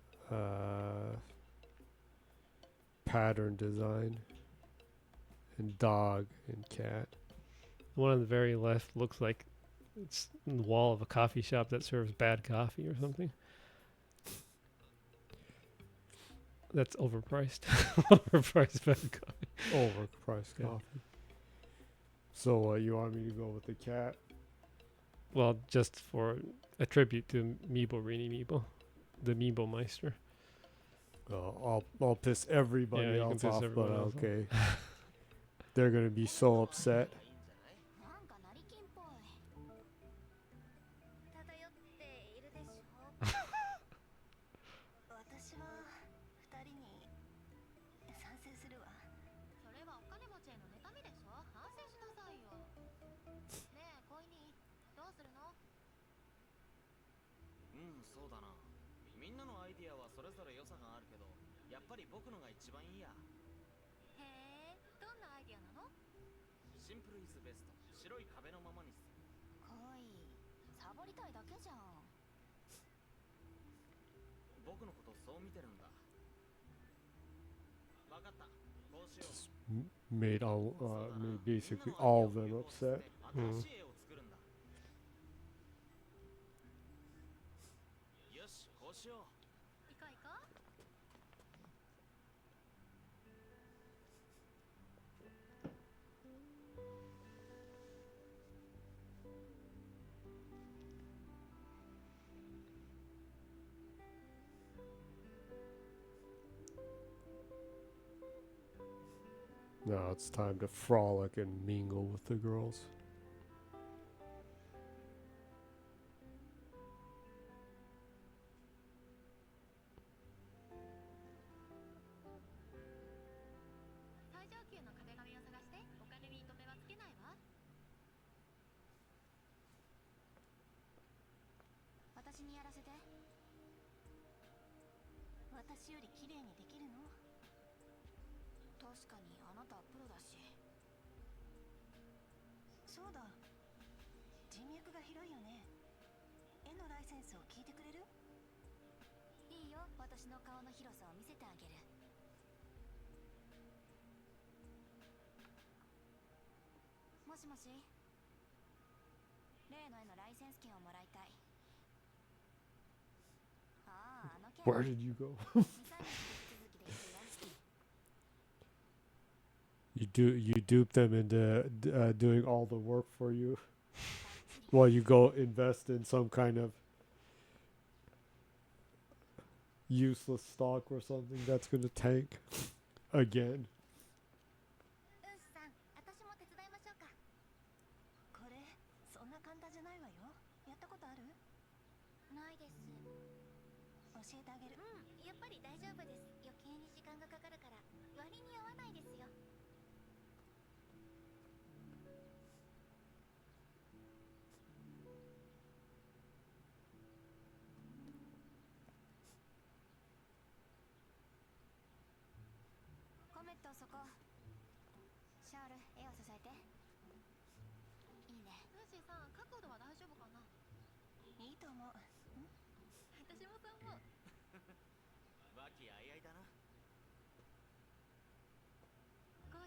Speaker 2: pattern design, and dog and cat.
Speaker 1: One on the very left looks like it's in the wall of a coffee shop that serves bad coffee or something. That's overpriced. Overpriced bad coffee.
Speaker 2: Overpriced
Speaker 1: Yeah.
Speaker 2: coffee. So you want me to go with the cat?
Speaker 1: Well, just for a tribute to Meebo Rini Meebo, the Meebo Meister.
Speaker 2: I'll piss everybody
Speaker 1: Yeah, you can
Speaker 2: else
Speaker 1: piss
Speaker 2: off,
Speaker 1: everyone
Speaker 2: but
Speaker 1: else off.
Speaker 2: okay. They're gonna be so upset.
Speaker 6: なんか成金っぽい
Speaker 3: 漂っているでしょ私は2人に賛成するわ。
Speaker 6: それはお金持ちへの妬みでしょ反省しなさいよねえ恋にどうするの
Speaker 4: うん、そうだな。みんなのアイディアはそれぞれ良さがあるけど、やっぱり僕のが一番いいや。
Speaker 6: へえどんなアイディアなの
Speaker 4: シンプルイズベスト。白い壁のままにする。
Speaker 6: 恋サボりたいだけじゃん
Speaker 4: 僕のことそう見てるんだ。わかった。こうしよう。
Speaker 2: Made basically all of them upset.
Speaker 4: 新しい絵を作るんだ。よし、こうしよう。
Speaker 6: 行こう行こう
Speaker 2: Now it's time to frolic and mingle with the girls.
Speaker 6: 最上級の壁紙を探してお金に糸目はつけないわ私にやらせて
Speaker 3: 私より綺麗にできるの？
Speaker 6: 確かにあなたはプロだし
Speaker 3: そうだ。人脈が広いよね。絵のライセンスを聞いてくれる？
Speaker 6: いいよ私の顔の広さを見せてあげるもしもし例の絵のライセンス権をもらいたいあああの件
Speaker 2: Where did you go?
Speaker 6: 2、3日続きで
Speaker 2: dupe them into doing all the work for you while you go invest in some kind of useless stock or something that's gonna tank again.
Speaker 3: ウンスさん、私も手伝いましょうか。これそんな簡単じゃないわよ。やったことある？
Speaker 6: ないです。
Speaker 3: 教えてあげる。
Speaker 6: やっぱり大丈夫です。余計に時間がかかるから割に合わないですよ。
Speaker 3: コメットそこ。シャール、絵を支えて。いいね。
Speaker 6: ルーシーさん、角度は大丈夫かな？
Speaker 3: いいと思う。
Speaker 6: 私もそう思う。
Speaker 4: 和気あいあいだな。
Speaker 6: 恋、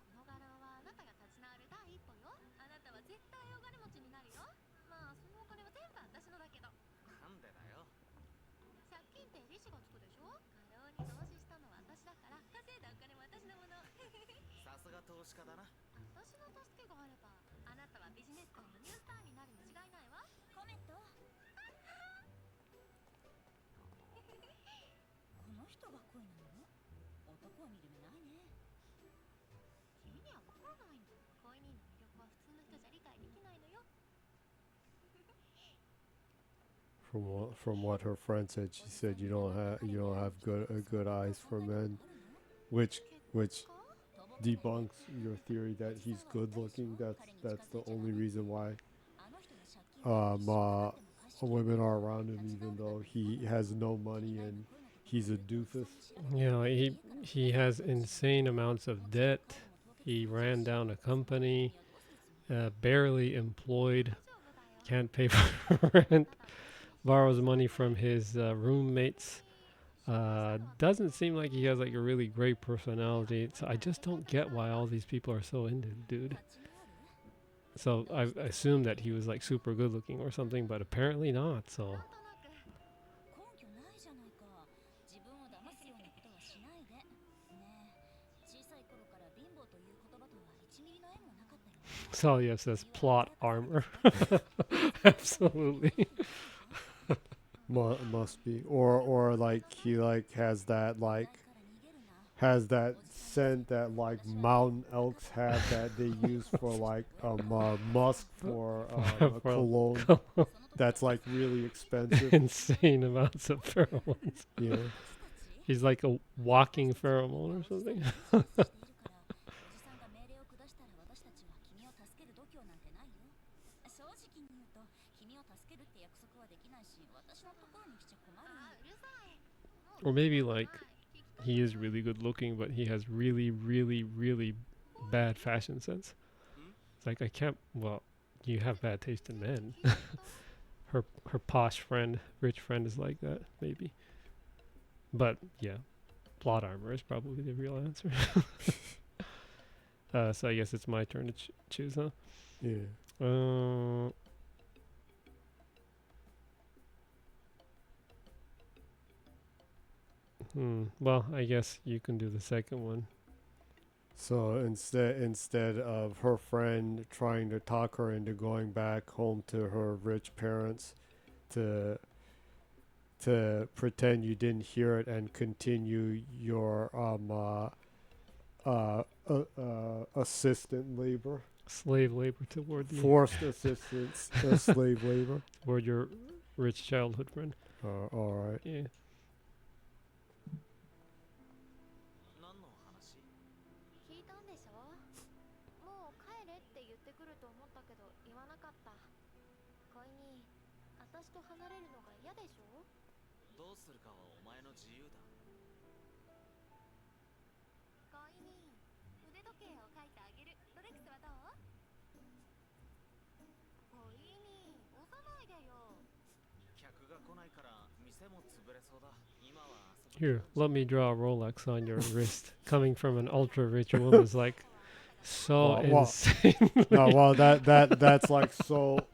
Speaker 6: この柄はあなたが立ち直る第一歩よ。あなたは絶対お金持ちになるよ。まあそのお金は全部私のだけど。
Speaker 4: なんでだよ。
Speaker 6: 借金って利子がつくでしょ。過労に投資したのは私だから稼いだお金も私のもの。
Speaker 4: さすが投資家だな。
Speaker 6: 私の助けがあればあなたはビジネス界のニュースターになるに違いないわ。
Speaker 3: コメット。この人が恋なの？男を見る目ないね。
Speaker 6: 君には分からないんだ。恋人の魅力は普通の人じゃ理解できないのよ。
Speaker 2: From what her friend said, she said you don't have good eyes for men, which debunks your theory that he's good looking. That's the only reason why women are around him, even though he has no money and he's a doofus.
Speaker 1: You know, he has insane amounts of debt. He ran down a company, barely employed, can't pay for rent, borrows money from his roommates. Doesn't seem like he has like a really great personality. So I just don't get why all these people are so into him, dude. So I assumed that he was like super good looking or something, but apparently not. So
Speaker 3: 根拠ないじゃないか。自分を騙すようなことはしないで。ねえ、小さい頃から貧乏という言葉とは1ミリの縁もなかったよ。
Speaker 1: so yes, that's plot armor. Absolutely.
Speaker 2: Must be, or like he like has that scent that like mountain elks have that they use for like musk for
Speaker 1: For
Speaker 2: cologne. That's like really expensive.
Speaker 1: Insane amounts of pheromones.
Speaker 2: Yeah.
Speaker 1: He's like a walking pheromone or something.
Speaker 3: おじさんが命令を下したら私たちは君を助ける度胸なんてないよ。正直に言うと君を助けるって約束はできないし、私のところに来ちゃ困る。
Speaker 6: うるさい。
Speaker 1: Or maybe like he is really good looking, but he has really, really, really bad fashion sense. It's like I can't. Well, you have bad taste in men. her posh friend, rich friend, is like that maybe. But yeah, plot armor is probably the real answer. So I guess it's my turn to choose, huh?
Speaker 2: Yeah.
Speaker 1: Well, I guess you can do the second one.
Speaker 2: So instead of her friend trying to talk her into going back home to her rich parents to pretend you didn't hear it and continue your assistant labor,
Speaker 1: Slave labor toward the
Speaker 2: forced assistance, slave labor.
Speaker 1: toward your rich childhood friend.
Speaker 2: All right.
Speaker 1: Yeah.
Speaker 4: 何の話？
Speaker 6: 聞いたんでしょ。もう帰れって言ってくると思ったけど言わなかった。恋に私と離れるのが嫌でしょ。
Speaker 4: どうするかはお前の自由だ。
Speaker 6: 恋に腕時計を書いてあげる。ロレックスはどう？恋に押さないでよ。
Speaker 4: 客が来ないから店も潰れそうだ。今は遊ぶ。
Speaker 1: Here, let me draw a Rolex on your wrist. Coming from an ultra rich woman is like so
Speaker 2: Well,
Speaker 1: insane.
Speaker 2: No, well that's like so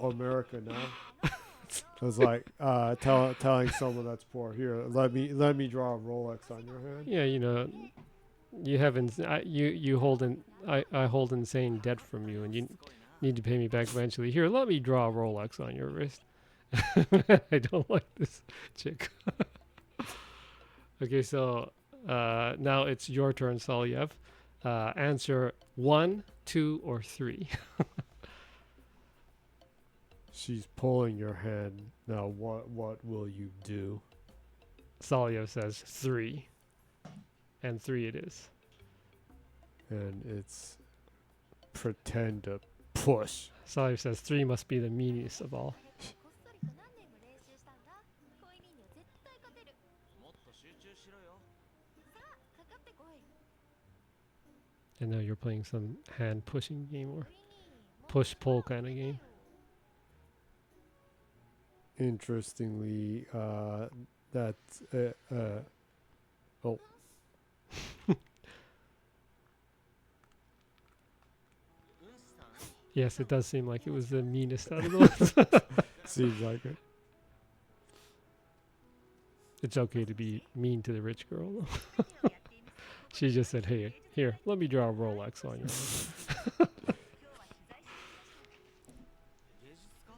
Speaker 2: America now. It's like telling someone that's poor, here, let me draw a Rolex on your hand.
Speaker 1: Yeah, you know, you haven't. You hold in. I hold insane debt from you, and you need to pay me back eventually. Here, let me draw a Rolex on your wrist. I don't like this chick. Okay, so now it's your turn, Salyev. Answer 1, 2, or 3.
Speaker 2: She's pulling your hand. Now, what will you do?
Speaker 1: Salyev says 3. And 3 it is.
Speaker 2: And it's pretend to push.
Speaker 1: Salyev says 3 must be the meanest of all.
Speaker 6: こっそりと何年も練習したんだ。恋人には絶対勝てる。
Speaker 4: もっと集中しろよ。
Speaker 6: さあ、かかってこい。
Speaker 1: And now you're playing some hand pushing game or
Speaker 6: 恋に
Speaker 1: push pull kind of game.
Speaker 2: Interestingly, that's oh.
Speaker 1: Yes, it does seem like it was the meanest out of those.
Speaker 2: Seems like it.
Speaker 1: It's okay to be mean to the rich girl, though. She just said, hey, here, let me draw a Rolex on you.
Speaker 4: 芸術家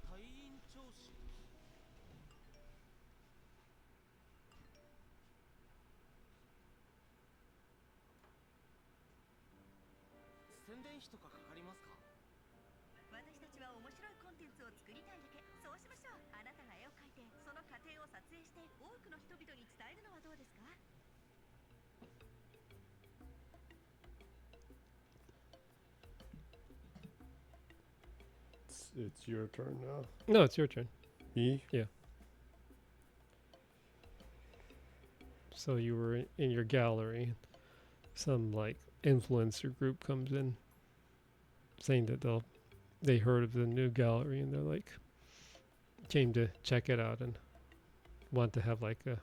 Speaker 4: 退院調子宣伝費とかかかりますか
Speaker 3: 私たちは面白いコンテンツを作りたいだけ。そうしましょう。あなたが絵を描いてその過程を撮影して多くの人々に伝えるのはどうですか？
Speaker 2: It's your turn now.
Speaker 1: No, it's your turn.
Speaker 2: Me?
Speaker 1: So you were in your gallery. Some like influencer group comes in saying that they heard of the new gallery and they're like came to check it out and want to have like a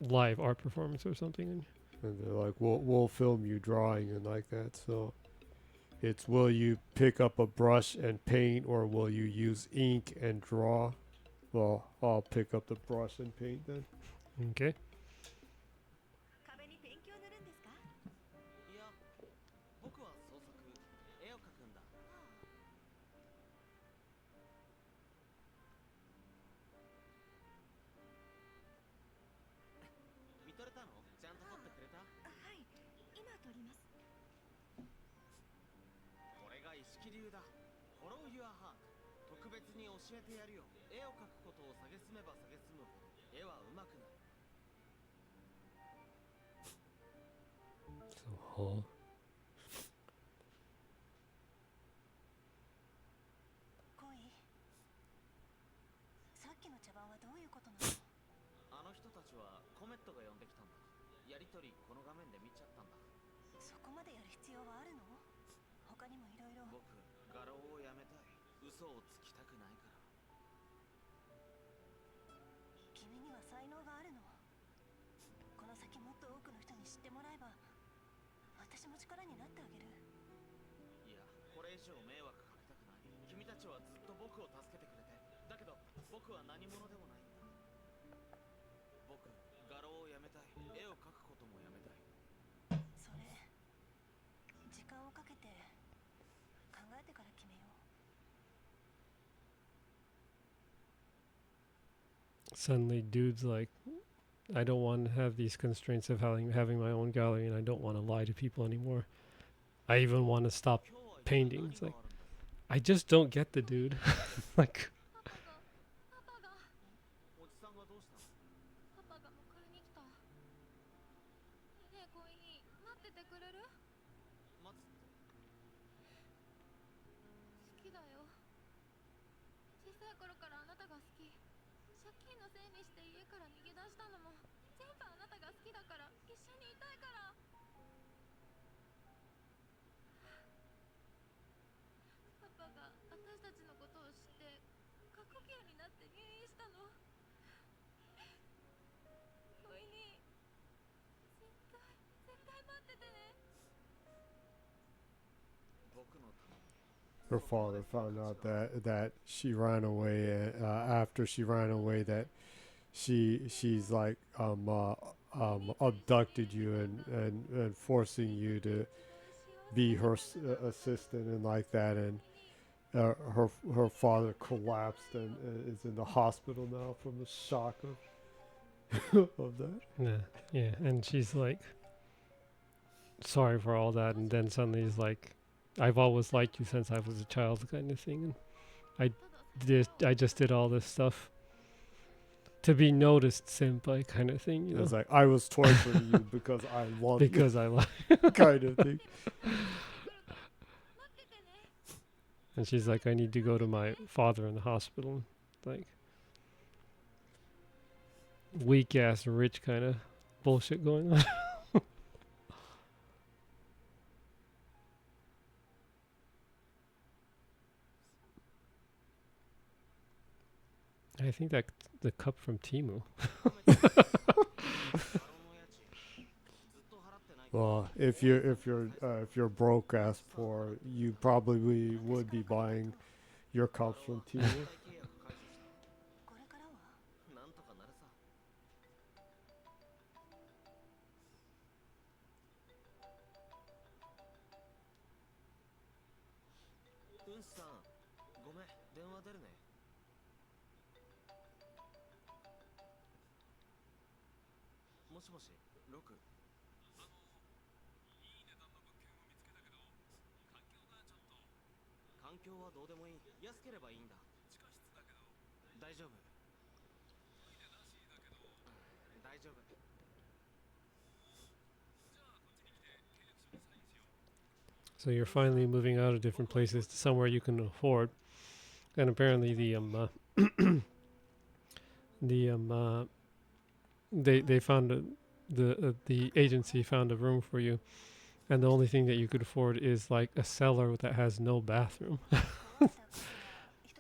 Speaker 1: live art performance or something.
Speaker 2: And they're like, we'll film you drawing and like that. So it's, will you pick up a brush and paint, or will you use ink and draw? Well, I'll pick up the brush and paint then.
Speaker 1: Okay.
Speaker 3: 壁にペンキを塗るんですか？
Speaker 4: いや僕は創作絵を描くんだ見とれたのちゃんと撮ってくれた
Speaker 3: はい、今撮ります。
Speaker 4: これが意識流だ Follow your heart 特別に教えてやるよ絵を描くことを蔑めば蔑むほど絵は上手くなる
Speaker 2: So,
Speaker 3: 恋。さっきの茶番はどういうことなの？
Speaker 4: あの人たちはコメットが呼んできたんだやりとりこの画面で見ちゃったんだ
Speaker 3: そこまでやる必要はあるの？他にもいろいろ。
Speaker 4: 僕画廊をやめたい嘘をつきたくないから
Speaker 3: 君には才能があるの。この先もっと多くの人に知ってもらえば私も力になってあげる。
Speaker 4: いやこれ以上迷惑かけたくない君たちはずっと僕を助けてくれてだけど僕は何者でもないんだ僕画廊をやめたい絵を描くこともやめたい
Speaker 3: それ時間をかけて考えてから決めよう。
Speaker 1: Suddenly dude's like, I don't want to have these constraints of having my own gallery, and I don't want to lie to people anymore. I even want to stop
Speaker 4: 今日は
Speaker 1: painting.
Speaker 4: 何
Speaker 1: It's
Speaker 4: が
Speaker 1: like
Speaker 4: あるんだ
Speaker 1: I just don't get the dude. Like
Speaker 6: パパが
Speaker 4: おじさんがどうしたの
Speaker 6: パパが迎えに来た。ねえ恋に待っててくれる？
Speaker 4: 待つって
Speaker 6: 好きだよ。小さい頃からあなたが好き。借金のせいにして家から逃げ出したのも全部あなたが好きだから一緒にいたいから。パパが私たちのことを知って過呼吸になって入院したの。恋に絶対待っててね。
Speaker 4: 僕のために
Speaker 2: her father found out that she ran away after she ran away, that she's like abducted you and forcing you to be her assistant and like that, and her father collapsed and is in the hospital now from the shock of that.
Speaker 1: Yeah, and she's like sorry for all that, and then suddenly he's like, I've always liked you since I was a child, kind of thing, and I just did all this stuff to be noticed, senpai, kind of thing, you know.
Speaker 2: It's like, I was torturing you because I love
Speaker 1: because
Speaker 2: you.
Speaker 1: I like
Speaker 2: kind of thing.
Speaker 1: And she's like, I need to go to my father in the hospital. Like, weak ass rich kind of bullshit going on. I think that the cup from Timu.
Speaker 2: Well, if you're broke as poor, you probably would be buying your cups from Timu.
Speaker 4: これからはなんとかなるさ。うんさん、ごめん、電話出るね。もしもし、ロク。環境はどうでもいい。安ければいいんだ。地下室だけど。大丈夫。大丈夫。
Speaker 1: So you're finally moving out of different places to somewhere you can afford, and apparently they found the agency found a room for you, and the only thing that you could afford is like a cellar that has no bathroom.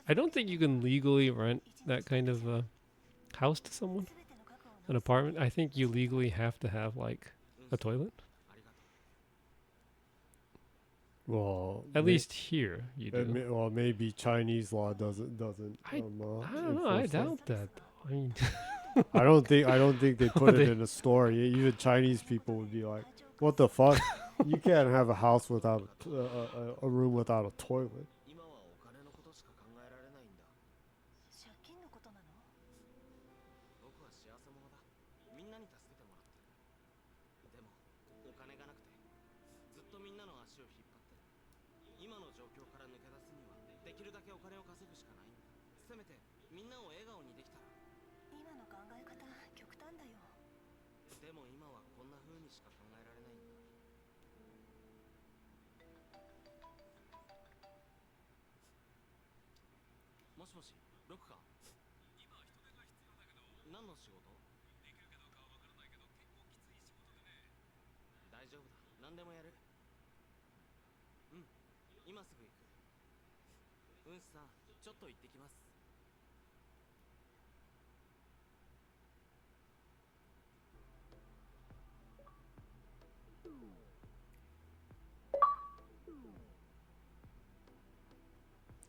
Speaker 1: I don't think you can legally rent that kind of house to someone, an apartment. I think you legally have to have like a toilet.
Speaker 2: Well,
Speaker 1: At least here you do.
Speaker 2: Well, maybe Chinese law doesn't.
Speaker 1: I don't know. I doubt that. I mean,
Speaker 2: I don't think they put it in a store. Even Chinese people would be like, "What the fuck? You can't have a house without a room without a toilet."
Speaker 4: 今はお金のことしか考えられないんだ。
Speaker 3: 借金のことなの？
Speaker 4: 僕は幸せ者だ。みんなに助けてもらってる。でもお金がなくてずっとみんなの足を引っ張ってる。今の状況から抜け出すにはできるだけお金を稼ぐしかないんだ。せめてみんなを笑顔にできたら。
Speaker 3: 今の考え方極端だよ。
Speaker 4: でも今はこんな風にしか考えられないんだ。もしもし、ロクか。今人手が必要だけど。何の仕事？できるかどうかはわからないけど結構きつい仕事でね。大丈夫だ。何でもやる。うん。今すぐ行く。うんさん、ちょっと行ってきます。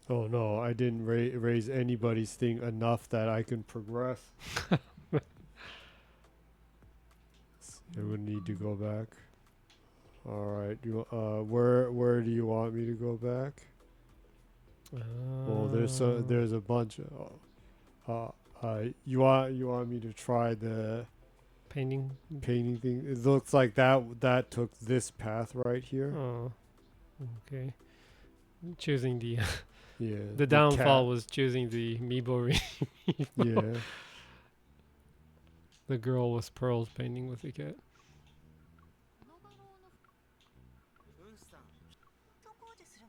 Speaker 2: Oh no, I didn't raise anybody's thing enough that I can progress. I would need to go back. All right, where do you want me to go back? Well, there's a bunch of. You want me to try the
Speaker 1: painting
Speaker 2: thing? It looks like that took this path right here.
Speaker 1: Oh, okay. Choosing the
Speaker 2: yeah.
Speaker 1: The downfall
Speaker 2: cat.
Speaker 1: was choosing the Mibori.
Speaker 2: Yeah.
Speaker 1: The girl with pearls painting with the cat.
Speaker 4: うんさん。
Speaker 3: どこでする？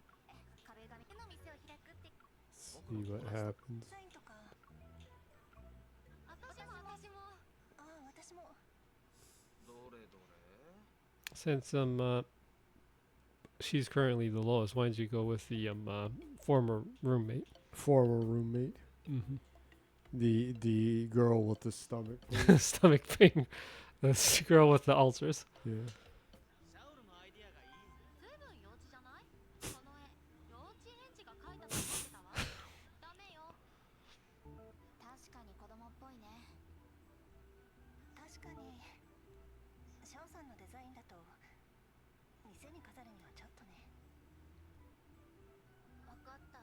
Speaker 3: 壁紙の店を開くって。
Speaker 2: See what happens.
Speaker 3: サインとか。私も。ああ、私も。
Speaker 4: どれどれ？
Speaker 1: Since she's currently the lowest, why don't you go with the former roommate?
Speaker 2: Former roommate.
Speaker 1: Mm-hmm.
Speaker 2: The girl with the stomach pain.
Speaker 1: Stomach pain. The girl with the ulcers.
Speaker 2: Yeah.
Speaker 4: シャオルのアイディアがいい。
Speaker 6: ずいぶん幼稚じゃない？この絵、幼稚園児が描いたと思ってたわ。ダメよ。
Speaker 3: 確かに子供っぽいね。かにシャオさんのデザインだと店に飾るにはちょっとね。
Speaker 6: わかった。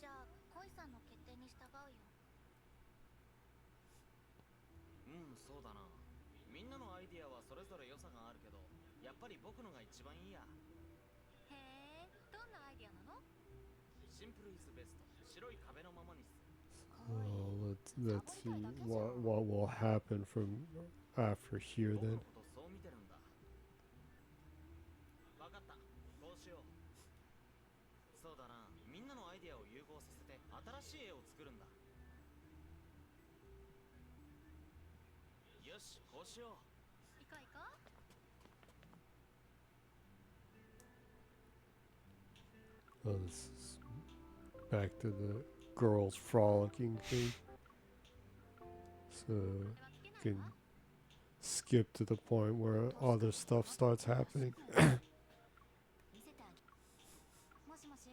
Speaker 6: じゃあ恋さんの決定に従うよ。
Speaker 4: そうだな。みんなのアイディアはそれぞれ良さがあるけど、やっぱり僕のが一番いいや。
Speaker 6: へえ、どんなアイディアなの？
Speaker 4: シンプルイズベスト。白い壁のままにする。
Speaker 2: Let's see what will happen from after here
Speaker 4: 僕
Speaker 2: then.
Speaker 4: のことそう見てるんだ。わかった。こうしよう。そうだな。みんなのアイディアを融合させて新しい絵を作るんだ。よし、こうしよう。
Speaker 6: 行こう行こう。
Speaker 2: Oh, this is back to the girls frolicking thing. So you can skip to the point where other stuff starts happening.
Speaker 3: 見せてあげ。もしもし。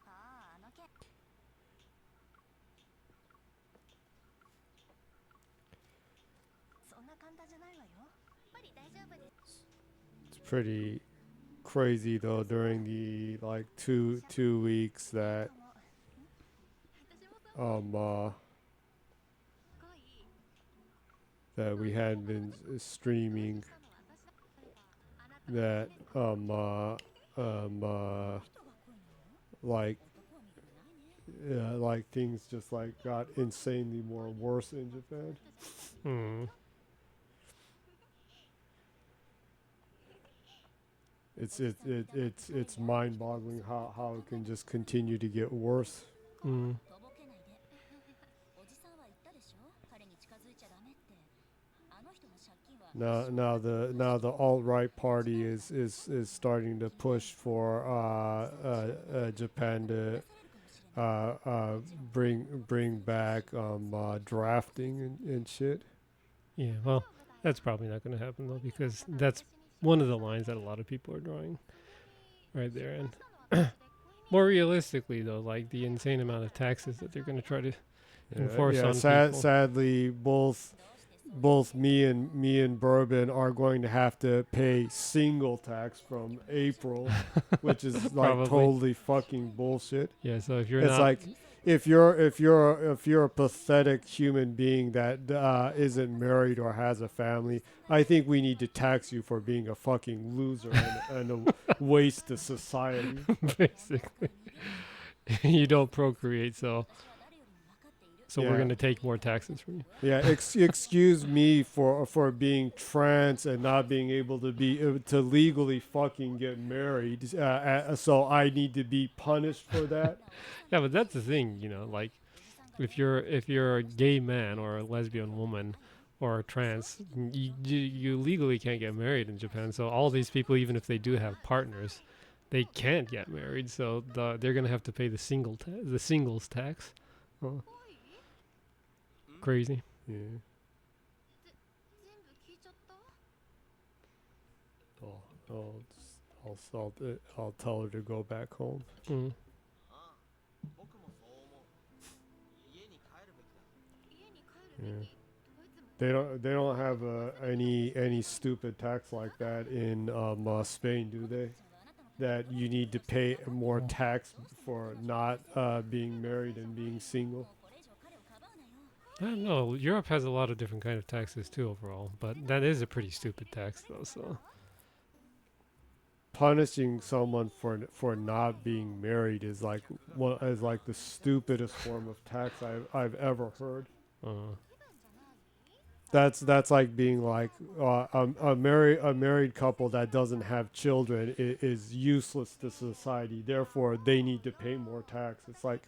Speaker 3: ああ、あの件。そんな簡単じゃないわよ。
Speaker 6: やっぱり大丈夫です。
Speaker 2: It's pretty crazy though during the like two weeks that
Speaker 6: 私もそう。
Speaker 2: that we had been streaming that like like things just like got insanely more worse in Japan. It's mind-boggling how it can just continue to get worse.
Speaker 3: とぼけないで。おじさんは言ったでしょ。彼に近づいちゃダメって。あの人の借金は。
Speaker 2: Now the alt-right party is starting to push for Japan to bring back drafting and shit.
Speaker 1: Yeah, well, that's probably not going to happen though, because that's one of the lines that a lot of people are drawing right there. And more realistically though, like the insane amount of taxes that they're going to try to enforce on people.
Speaker 2: Sadly, both me and Bourbon are going to have to pay single tax from April, which is like
Speaker 1: Probably.
Speaker 2: totally fucking bullshit.
Speaker 1: Yeah, so if you're
Speaker 2: It's
Speaker 1: not
Speaker 2: like if you're a pathetic human being that isn't married or has a family, I think we need to tax you for being a fucking loser and a waste to society.
Speaker 1: basically you don't procreate, so
Speaker 2: Yeah.
Speaker 1: we're going to take more taxes from you.
Speaker 2: Yeah, excuse me for being trans and not being able to legally fucking get married. So I need to be punished for that.
Speaker 1: Yeah, but that's the thing, you know, like if you're a gay man or a lesbian woman or trans, you legally can't get married in Japan. So all these people, even if they do have partners, they can't get married. So they're going to have to pay the singles tax. Oh, crazy.
Speaker 2: Yeah.
Speaker 6: 全部聞いちゃった？
Speaker 2: I'll tell her to go back home.
Speaker 4: ああ、僕もそう思う。家に帰るべきだ。
Speaker 6: 家に帰るべき。ドイツも
Speaker 2: They don't have any stupid tax like that in Spain, do they? That you need to pay more tax for not being married and being single.
Speaker 1: I don't know. Europe has a lot of different kind of taxes too overall, but that is a pretty stupid tax though. So
Speaker 2: Punishing someone for not being married is like the stupidest form of tax I've ever heard. That's like being like a married couple that doesn't have children is useless to society. Therefore, they need to pay more tax. It's like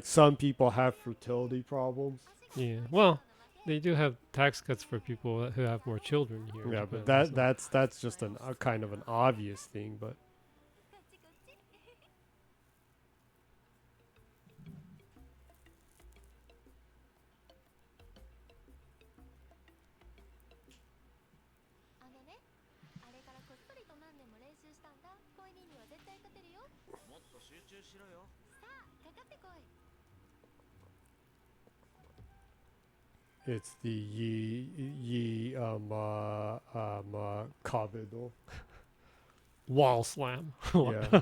Speaker 2: some people have fertility problems.
Speaker 1: yeah, well, they do have tax cuts for people who have more children here. in
Speaker 2: Yeah,
Speaker 1: Japan,
Speaker 2: but
Speaker 1: so-
Speaker 2: that's just a kind of an obvious thing. But
Speaker 6: あのね、あれからこっそりと何年も練習したんだ。恋人には絶対勝てるよ。
Speaker 4: もっと集中しろよ。
Speaker 6: さあ、かかってこい。
Speaker 2: It's the Yi Kabedo.
Speaker 1: Wall slam.
Speaker 2: Yeah.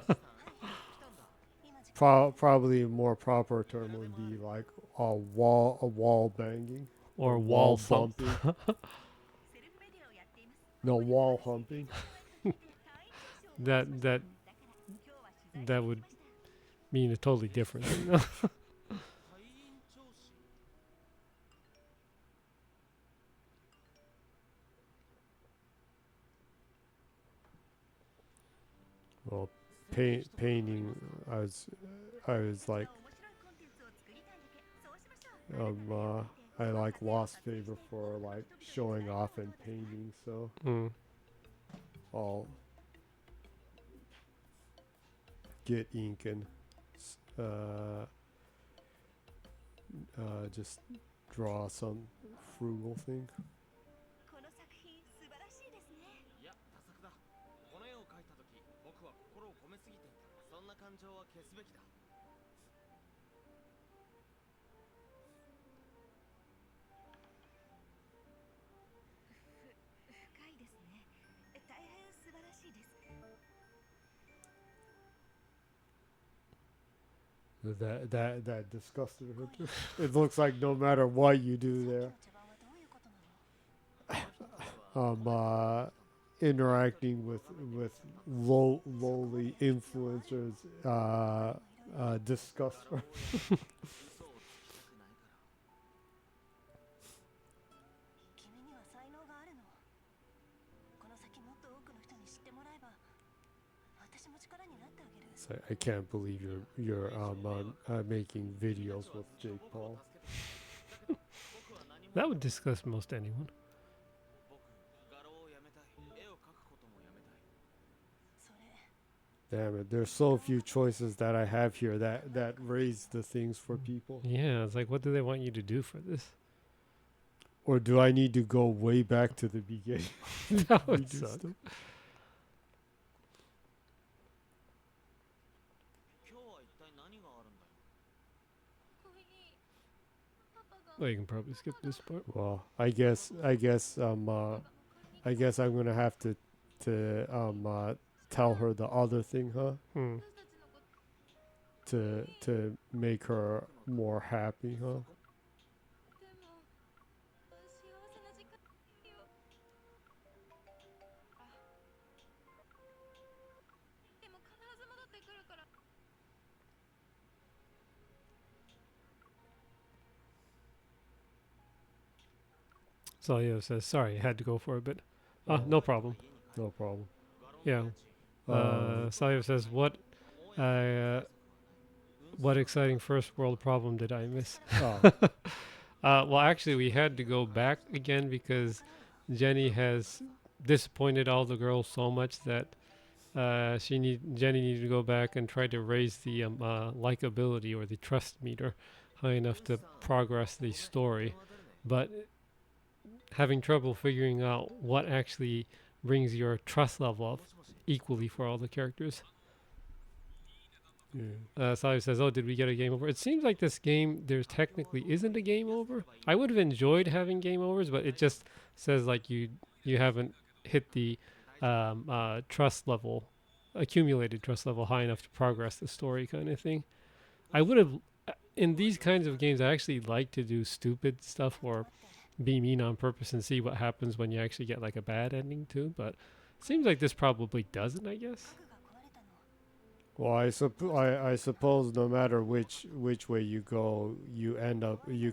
Speaker 2: Probably a more proper term would be like a wall banging
Speaker 1: Or wall thump.
Speaker 2: bumping. No, wall humping.
Speaker 1: that would mean a totally different thing.
Speaker 4: 退院調子
Speaker 2: Well, painting. I was like, I like lost favor for like showing off and painting, so
Speaker 1: Mm.
Speaker 2: I'll get ink and just draw some frugal thing.
Speaker 3: この作品素晴らしいですね。
Speaker 4: いや多作だこの絵を描いた時僕は心を込めすぎていたそんな感情は消すべきだ
Speaker 3: 深いですね。大変素晴らしいです。
Speaker 2: That disgusted her too. It looks like no matter what you do there,
Speaker 3: 茶番はどういうことなの？
Speaker 2: interacting with lowly influencers disgust her.
Speaker 4: 嘘をつきたくないから
Speaker 3: 君には才能があるの。この先もっと多くの人に知ってもらえば、私も力になってあげる。
Speaker 2: So I can't believe you're making videos with Jake Paul.
Speaker 4: 僕は何も
Speaker 1: That would disgust most anyone.
Speaker 4: 僕画廊をやめたい絵を描くこともやめたい
Speaker 3: それ、
Speaker 2: Damn it! There's so few choices that I have here that raise the things for people.
Speaker 1: Yeah, it's like, what do they want you to do for this?
Speaker 2: Or do I need to go way back to the beginning?
Speaker 1: That would
Speaker 2: Redo
Speaker 1: suck.
Speaker 2: stuff?
Speaker 4: 今日は一体何があるんだよ
Speaker 1: Well, you can probably skip this part.
Speaker 2: Well, I guess I'm gonna have to tell her the other thing, huh?
Speaker 1: Hmm.
Speaker 2: To make her more happy, huh?
Speaker 6: でも幸せな時間よ。でも必ず戻ってくるから。
Speaker 1: Salio says, sorry, I had to go for a bit. No problem.
Speaker 2: No problem.
Speaker 1: Yeah.
Speaker 2: Uh,
Speaker 1: Salio says, what exciting first world problem did I miss?
Speaker 2: oh,
Speaker 1: Well, actually, we had to go back again because Jenny has disappointed all the girls so much that Jenny needed to go back and try to raise the likability or the trust meter high enough to progress the story, but having trouble figuring out what actually brings your trust level up equally for all the characters.
Speaker 2: yeah.
Speaker 1: Sally says, oh, did we get a game over? It seems like this game, there technically isn't a game over. I would have enjoyed having game overs, but it just says like you haven't hit the trust level, accumulated trust level high enough to progress the story kind of thing. I would have, in these kinds of games, I actually like to do stupid stuff or be mean on purpose and see what happens when you actually get like a bad ending too, but it seems like this probably doesn't, I guess.
Speaker 3: 家具が壊れたの。
Speaker 2: Well, I suppose no matter which way you go, you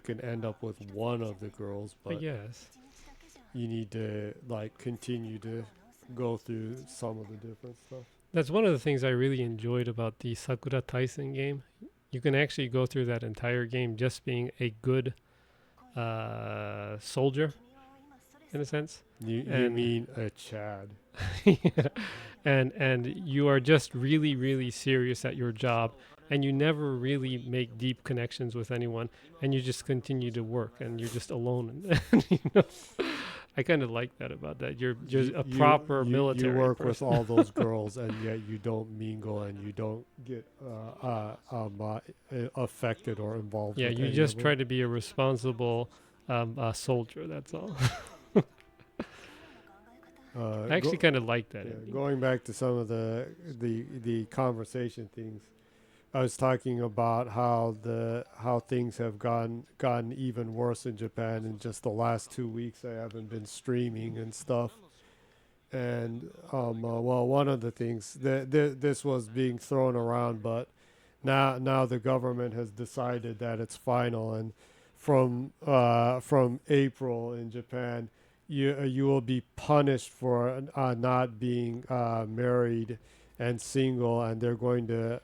Speaker 2: can end up with one of the girls,
Speaker 1: I
Speaker 2: but
Speaker 1: guess.
Speaker 3: 一日だけじゃん。
Speaker 2: you need to like continue to go through some of the different stuff.
Speaker 1: That's one of the things I really enjoyed about the Sakura Tyson game. You can actually go through that entire game just being a good soldier,
Speaker 3: 君は今ストレス
Speaker 1: in a sense.
Speaker 2: You
Speaker 1: And-
Speaker 2: mean a Chad?
Speaker 1: Yeah. And you are just really, really serious at your job, and you never really make deep connections with anyone, and you just continue to work, and you're just alone. And, you know, I kind of like that about that. You're just a proper military
Speaker 2: You work
Speaker 1: person.
Speaker 2: with all those girls, and yet you don't mingle, and you don't get affected or involved.
Speaker 1: Yeah,
Speaker 2: with
Speaker 1: you
Speaker 2: any
Speaker 1: just
Speaker 2: of
Speaker 1: try
Speaker 2: them.
Speaker 1: to be a responsible soldier. That's all.
Speaker 3: 考え方
Speaker 1: I actually kind of like that.
Speaker 2: Yeah,
Speaker 1: ending.
Speaker 2: going back to some of the conversation things, I was talking about how things have gotten even worse in Japan in just the last 2 weeks. I haven't been streaming and stuff, and well, one of the things that this was being thrown around, but now the government has decided that it's final, and from April in Japan, you will be punished for not being married and single, and they're going to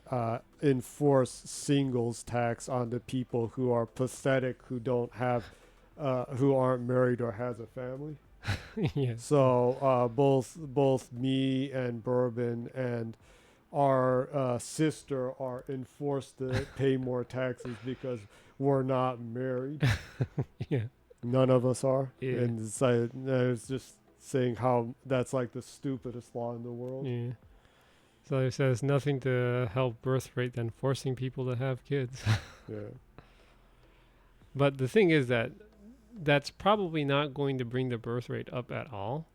Speaker 2: enforce singles tax on the people who are pathetic, who don't have who aren't married or has a family.
Speaker 1: Yes.
Speaker 2: So both me and Bourbon and our sister are enforced to pay more taxes because we're not married.
Speaker 1: Yeah.
Speaker 2: None of us are.
Speaker 1: Yeah.
Speaker 2: And it's like, I was just saying how that's like the stupidest law in the world.
Speaker 1: Yeah. So it says nothing to help birth rate than forcing people to have kids.
Speaker 2: Yeah.
Speaker 1: But the thing is that that's probably not going to bring the birth rate up at all.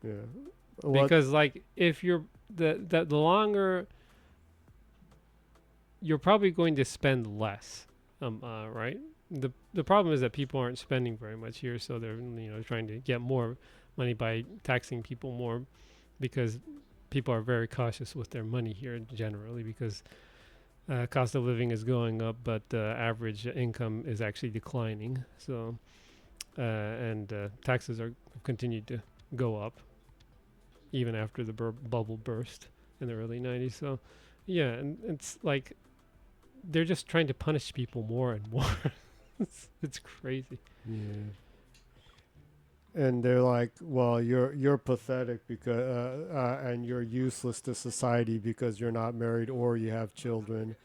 Speaker 2: Yeah.
Speaker 1: Because like if you're the longer you're probably going to spend less, right? The problem is that people aren't spending very much here, so they're trying to get more money by taxing people more, because people are very cautious with their money here generally, because cost of living is going up, but average income is actually declining. So and taxes are continued to go up even after the bubble burst in the early 90s. So yeah, and it's like they're just trying to punish people more and more. It's crazy.
Speaker 2: Yeah. And they're like, well, you're pathetic because and you're useless to society because you're not married or you have children,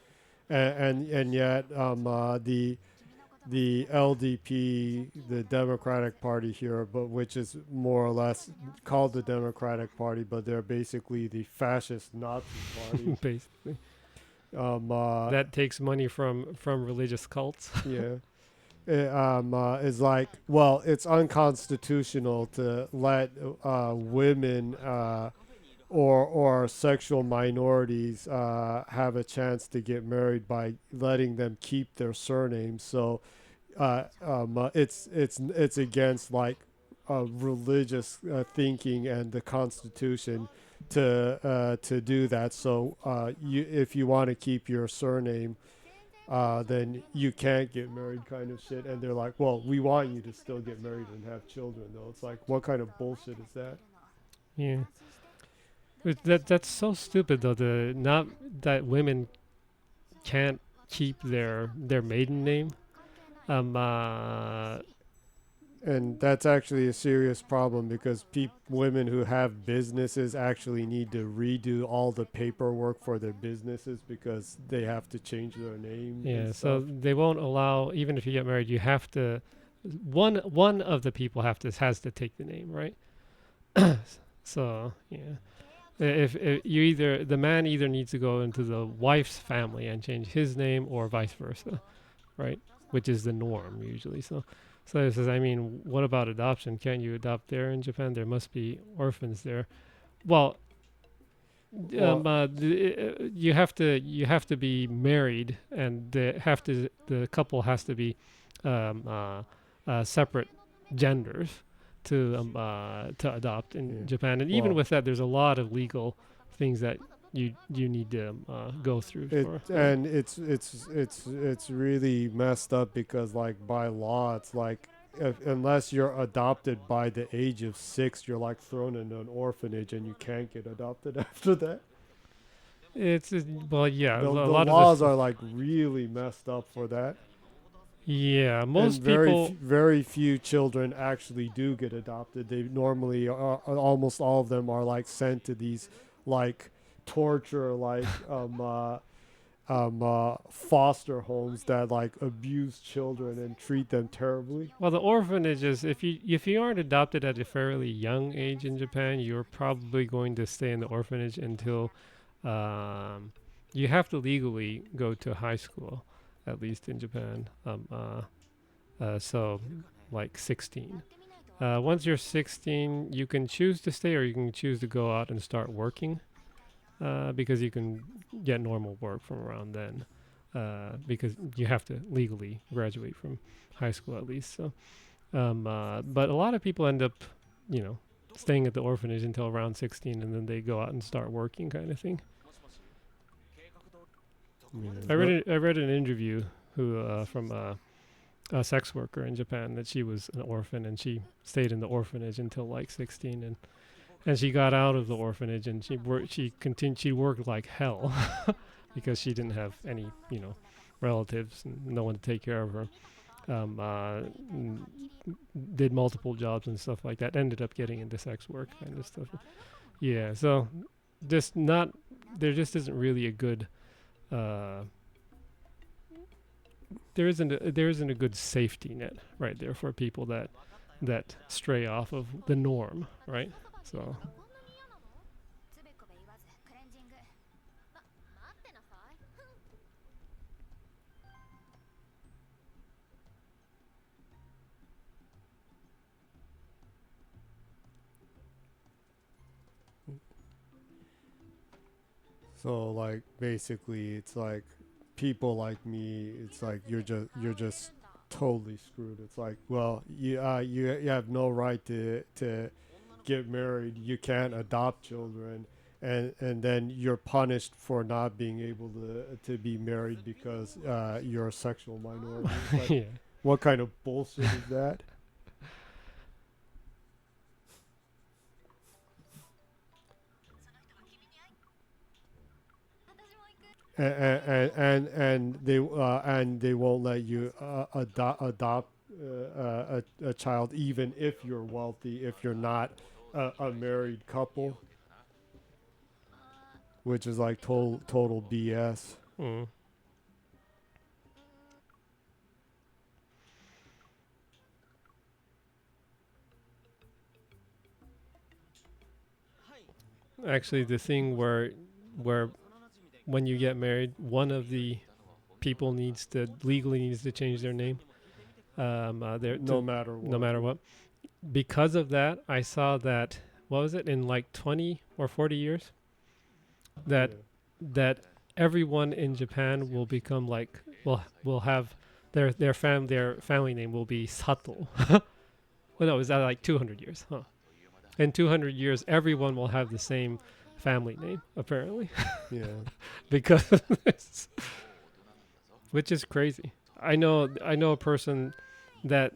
Speaker 2: and yet the LDP, the Democratic Party here, but which is more or less called the Democratic Party, but they're basically the fascist Nazi party.
Speaker 1: Basically,
Speaker 2: That
Speaker 1: that takes money from religious cults.
Speaker 2: yeah. Is like, well, it's unconstitutional to let women or sexual minorities have a chance to get married by letting them keep their surnames. So it's against like religious thinking and the Constitution to do that. So if you want to keep your surname, then you can't get married, kind of shit. And they're like, well, we want you to still get married and have children, though. It's like, what kind of bullshit is that?
Speaker 1: Yeah. But that's so stupid though. Not that women can't keep their maiden name.
Speaker 2: And that's actually a serious problem because women who have businesses actually need to redo all the paperwork for their businesses because they have to change their name.
Speaker 1: Yeah.
Speaker 2: and
Speaker 1: So
Speaker 2: stuff.
Speaker 1: they won't allow, even if you get married, you have to one of the people has to take the name, right? So yeah. If you the man either needs to go into the wife's family and change his name, or vice versa, right? Which is the norm usually. So it says, I mean, what about adoption? Can't you adopt there in Japan? There must be orphans there. Well, you have to be married, and the couple has to be separate genders to adopt in Japan. And even with that, there's a lot of legal things that you need to go through for.
Speaker 2: And it's really messed up because like by law, it's like unless you're adopted by the age of 6, you're like thrown in an orphanage and you can't get adopted after that.
Speaker 1: Well, yeah,
Speaker 2: The
Speaker 1: a lot
Speaker 2: laws
Speaker 1: of
Speaker 2: are like really messed up for that.
Speaker 1: Yeah, most
Speaker 2: and
Speaker 1: people.
Speaker 2: Very few children actually do get adopted. They normally almost all of them are like sent to these like torture like foster homes that like abuse children and treat them terribly.
Speaker 1: Well, the orphanages, if you aren't adopted at a fairly young age in Japan, you're probably going to stay in the orphanage until you have to legally go to high school, at least in Japan. So like 16. Once you're 16, you can choose to stay or you can choose to go out and start working, because you can get normal work from around then, because you have to legally graduate from high school at least. So, but a lot of people end up, staying at the orphanage until around 16, and then they go out and start working, kind of thing. I read an interview from a sex worker in Japan, that she was an orphan and she stayed in the orphanage until like 16, and she got out of the orphanage and she worked like hell because she didn't have any relatives and no one to take care of her. Did multiple jobs and stuff like that, ended up getting into sex work kind of stuff. Yeah, so there just isn't really a good there isn't a good safety net right there for people that stray off of the norm, right? So
Speaker 2: like basically it's like people like me, it's like you're just totally screwed. It's like, well, you have no right to get married. You can't adopt children, and then you're punished for not being able to be married because you're a sexual minority. Like,
Speaker 1: yeah.
Speaker 2: What kind of bullshit is that? And they won't let you adopt a child even if you're wealthy, if you're not a married couple, which is like total BS.
Speaker 1: Mm. Actually, the thing where when you get married, one of the people legally needs to change their name. No matter what. Because of that, I saw that, what was it, in like 20 or 40 years, that everyone in Japan will become like, will have their family name will be Sato. Well, no, is that like 200 years? Huh. In 200 years, everyone will have the same family name, apparently.
Speaker 2: Yeah.
Speaker 1: Because of this, which is crazy. I know a person that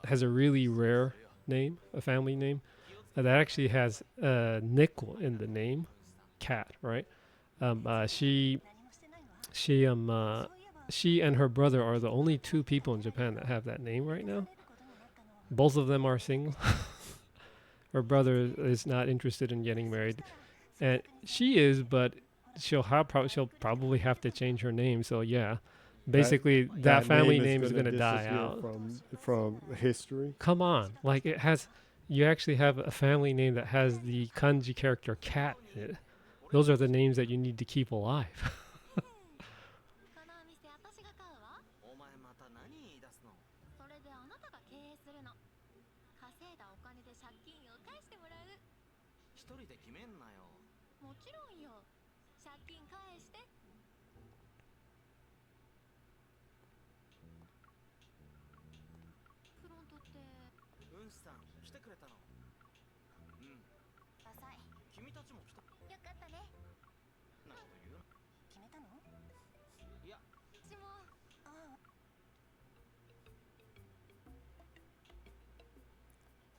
Speaker 1: has a really rare name, a family name, that actually has nickel in the name, cat, right? She and her brother are the only two people in Japan that have that name right now. Both of them are single. Her brother is not interested in getting married, and she is, but she'll probably have to change her name. So yeah, basically that family name is gonna die out
Speaker 2: from history.
Speaker 1: Come on, like you actually have a family name that has the kanji character cat in it. Those are the names that you need to keep alive.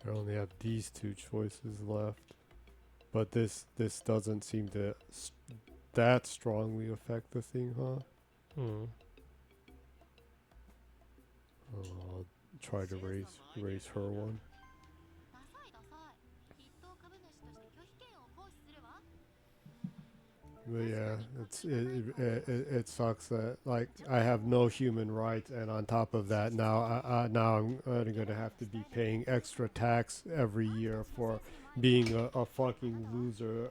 Speaker 2: I only have these two choices left, but this doesn't seem to that strongly affect the thing, huh? I'll try to raise her one. But yeah, it sucks that like I have no human rights, and on top of that, now I'm going to have to be paying extra tax every year for being a fucking loser,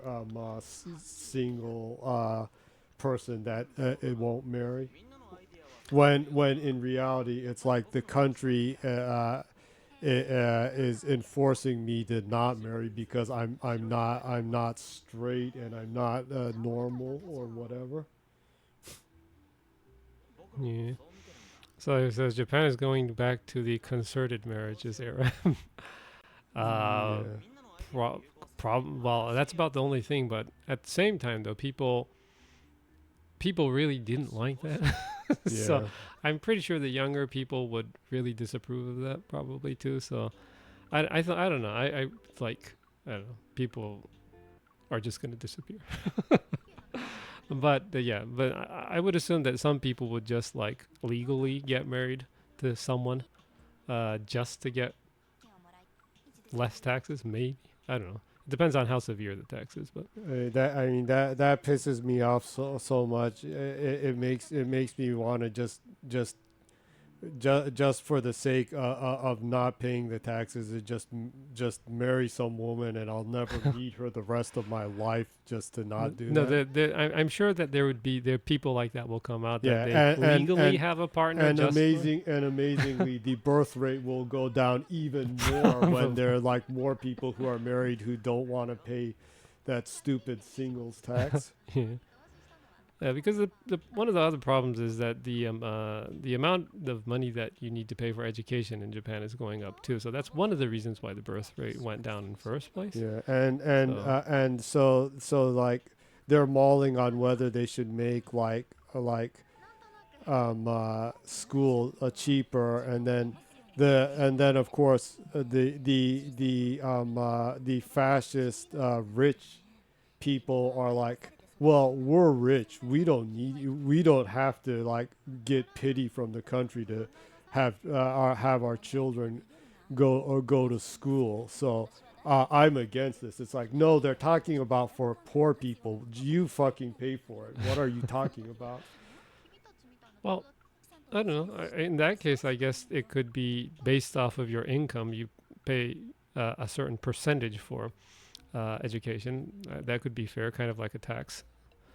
Speaker 2: single person that it won't marry. when in reality it's like the country is enforcing me to not marry because I'm not straight and I'm not normal or whatever.
Speaker 1: Yeah. So it says Japan is going back to the concerted marriages era.
Speaker 2: Yeah.
Speaker 1: Well, that's about the only thing. But at the same time, though, people really didn't like that. So
Speaker 2: Yeah.
Speaker 1: I'm pretty sure the younger people would really disapprove of that, probably too. So I don't know. I like I don't know. People are just gonna disappear. But but I would assume that some people would just like legally get married to someone, just to get less taxes. Maybe I don't know. It depends on how severe the tax is, but
Speaker 2: That pisses me off so much. It makes me want to just for the sake of not paying the taxes, it just marry some woman and I'll never meet her the rest of my life just to not do that.
Speaker 1: I'm sure that there are people like that will come out that
Speaker 2: Yeah,
Speaker 1: they legally have a partner.
Speaker 2: And
Speaker 1: just
Speaker 2: amazingly, the birth rate will go down even more when there are like more people who are married who don't want to pay that stupid singles tax.
Speaker 1: Yeah, because the one of the other problems is that the amount of money that you need to pay for education in Japan is going up too. So that's one of the reasons why the birth rate went down in first place.
Speaker 2: Yeah, and so like they're mulling on whether they should make school cheaper, and then of course the fascist rich people are like, well, we're rich. We don't need you. We don't have to like get pity from the country to have our children go to school. So I'm against this. It's like, no, they're talking about for poor people. You fucking pay for it. What are you talking about?
Speaker 1: Well, I don't know. In that case, I guess it could be based off of your income. You pay a certain percentage for education. That could be fair, kind of like a tax.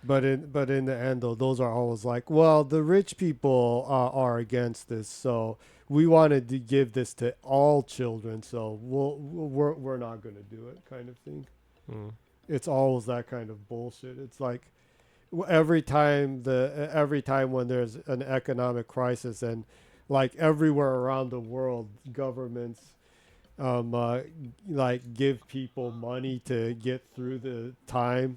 Speaker 2: But in the end, though, those are always like, well, the rich people are against this, so we wanted to give this to all children, so we're not going to do it, kind of thing. It's always that kind of bullshit. It's like every time when there's an economic crisis, and like everywhere around the world, governments like give people money to get through the time.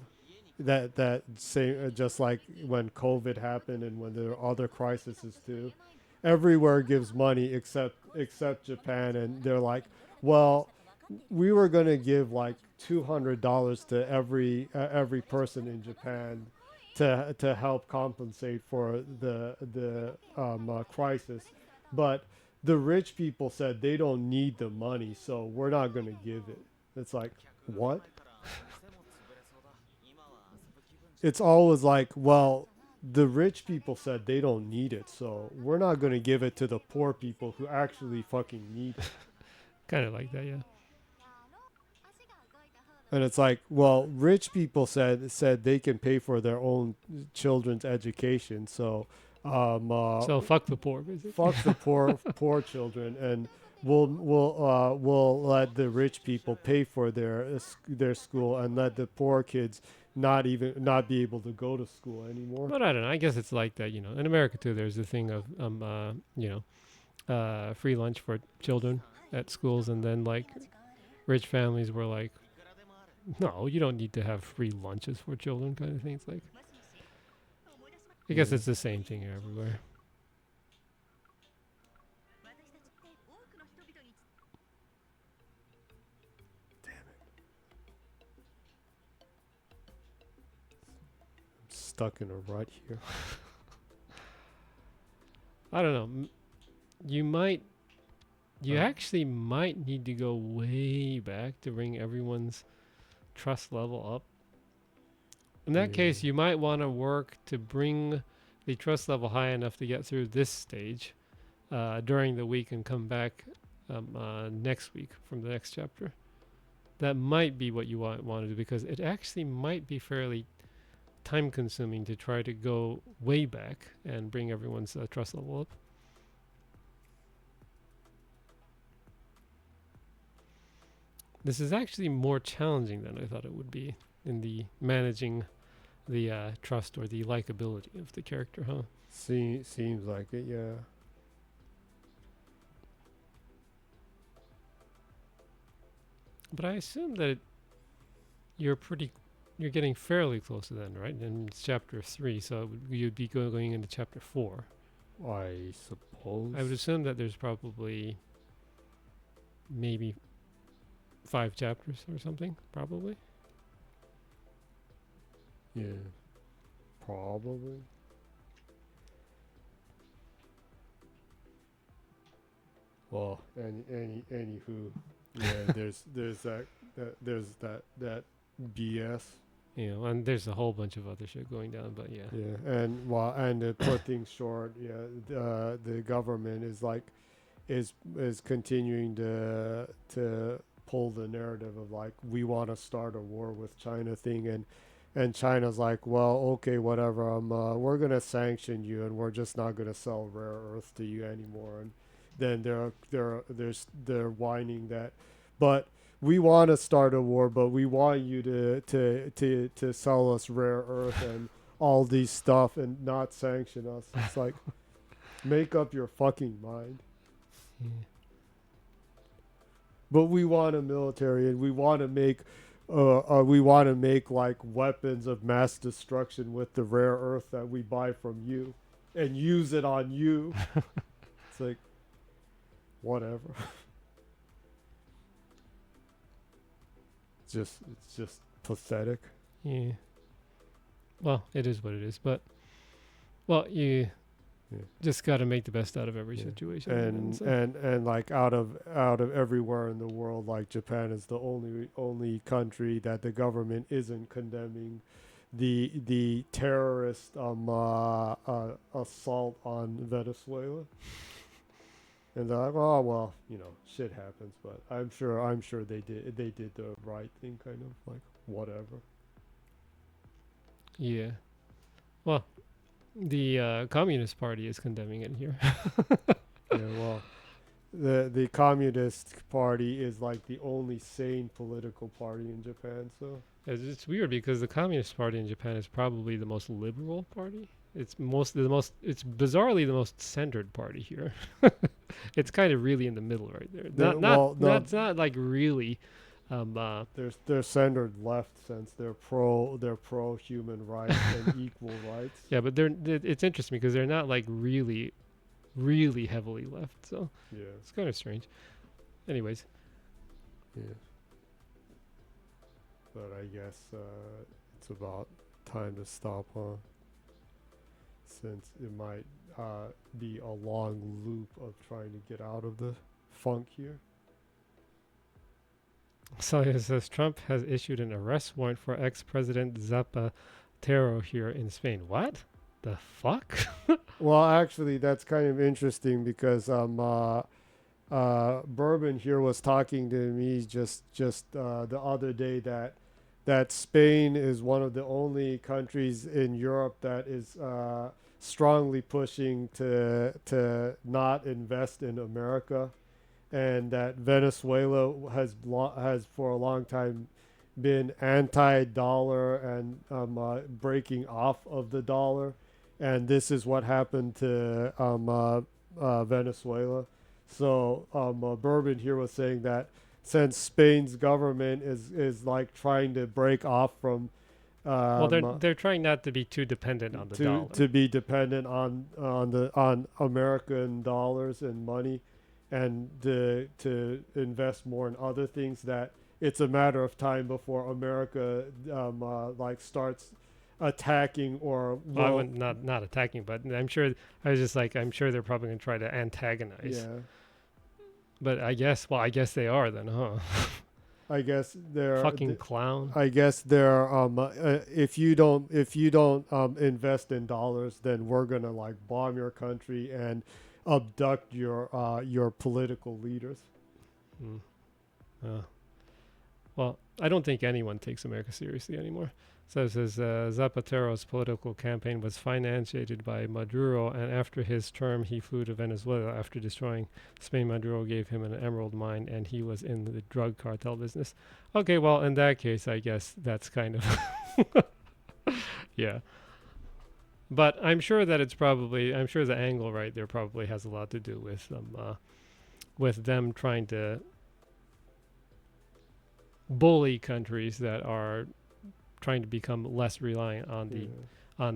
Speaker 2: That same, just like when COVID happened and when there are other crises too, everywhere gives money except Japan, and they're like, well, we were gonna give like $200 to every person in Japan to help compensate for the crisis, but the rich people said they don't need the money, so we're not gonna give it. It's like, what? It's always like, well, the rich people said they don't need it, so we're not going to give it to the poor people who actually fucking need it.
Speaker 1: Kind of like that, yeah.
Speaker 2: And it's like, well, rich people said they can pay for their own children's education, so
Speaker 1: so fuck the poor, basically.
Speaker 2: Fuck the poor children, and we'll let the rich people pay for their school and let the poor kids not be able to go to school anymore.
Speaker 1: But I don't know. I guess it's like that, In America too, there's the thing of free lunch for children at schools, and then like rich families were like, no, you don't need to have free lunches for children, kind of thing. It's like, I guess it's the same thing everywhere.
Speaker 2: Stuck in a rut here.
Speaker 1: I don't know. You actually might need to go way back to bring everyone's trust level up. In that case, you might want to work to bring the trust level high enough to get through this stage during the week and come back next week from the next chapter. That might be what you want to do, because it actually might be fairly time consuming to try to go way back and bring everyone's trust level up. This is actually more challenging than I thought it would be in the managing the trust or the likability of the character, huh?
Speaker 2: Seems like it, yeah.
Speaker 1: But I assume that you're getting fairly close to the end, right? In chapter 3, so you'd be going into chapter 4.
Speaker 2: I suppose.
Speaker 1: I would assume that there's probably maybe 5 chapters or something, probably.
Speaker 2: Yeah, probably. Well, anywho, yeah, there's that BS.
Speaker 1: You know, and there's a whole bunch of other shit going down, but yeah.
Speaker 2: Yeah, and to put things short, yeah, the government is continuing to pull the narrative of like, we want to start a war with China thing, and China's like, well, okay, whatever, we're gonna sanction you, and we're just not gonna sell rare earth to you anymore. And then they're whining that, but we want to start a war, but we want you to sell us rare earth and all these stuff and not sanction us. It's like, make up your fucking mind.
Speaker 1: Yeah.
Speaker 2: But we want a military, and we want to make like weapons of mass destruction with the rare earth that we buy from you, and use it on you. It's like, whatever. It's just pathetic.
Speaker 1: Yeah. Well, it is what it is, but you just got to make the best out of every situation.
Speaker 2: And like out of everywhere in the world, like Japan is the only country that the government isn't condemning the terrorist assault on Venezuela. And they're like, oh well, you know, shit happens, but I'm sure they did the right thing, kind of like whatever.
Speaker 1: Yeah. Well, the Communist Party is condemning it here.
Speaker 2: Yeah, well, the Communist Party is like the only sane political party in Japan, so
Speaker 1: It's weird because the Communist Party in Japan is probably the most liberal party. It's bizarrely the most centered party here. It's kind of really in the middle right there. That's not like really.
Speaker 2: They're centered left, since they're pro human rights and equal rights.
Speaker 1: Yeah, but it's interesting because they're not like really heavily left. So
Speaker 2: yeah,
Speaker 1: it's kind of strange. Anyways.
Speaker 2: Yeah. But I guess it's about time to stop, huh? Since it might be a long loop of trying to get out of the funk here.
Speaker 1: So it says Trump has issued an arrest warrant for ex-president Zapatero here in Spain. What the fuck?
Speaker 2: Well, actually, that's kind of interesting because Bourbon here was talking to me just the other day that Spain is one of the only countries in Europe that is strongly pushing to not invest in America, and that Venezuela has for a long time been anti-dollar and breaking off of the dollar, and this is what happened to Venezuela. So Bourbon here was saying that since Spain's government is like trying to break off from
Speaker 1: well, they're trying not to be too dependent on the dollar.
Speaker 2: To be dependent on American dollars and money, and to invest more in other things, that it's a matter of time before America like starts attacking or
Speaker 1: not attacking, but I'm sure I'm sure they're probably going to try to antagonize.
Speaker 2: Yeah.
Speaker 1: But I guess they are then, huh?
Speaker 2: I guess they're
Speaker 1: fucking clown.
Speaker 2: I guess they're if you don't invest in dollars, then we're gonna like bomb your country and abduct your political leaders.
Speaker 1: Well, I don't think anyone takes America seriously anymore. So it says Zapatero's political campaign was financed by Maduro, and after his term, he flew to Venezuela. After destroying Spain, Maduro gave him an emerald mine, and he was in the drug cartel business. Okay, well, in that case, I guess that's kind of yeah. But I'm sure that I'm sure the angle right there probably has a lot to do with them trying to bully countries that are trying to become less reliant on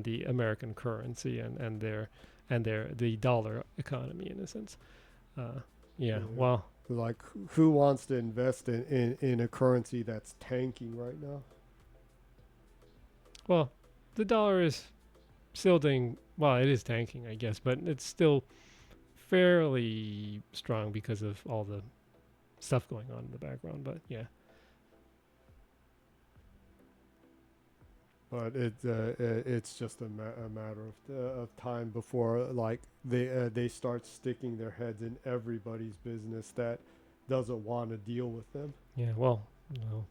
Speaker 1: the American currency and the dollar economy in a sense. Well,
Speaker 2: like who wants to invest in a currency that's tanking right now?
Speaker 1: Well, the dollar is still doing well. It is tanking, I guess, but it's still fairly strong because of all the stuff going on in the background. But yeah.
Speaker 2: But it's just a matter of time before like they start sticking their heads in everybody's business that doesn't want to deal with them.
Speaker 1: Yeah, well,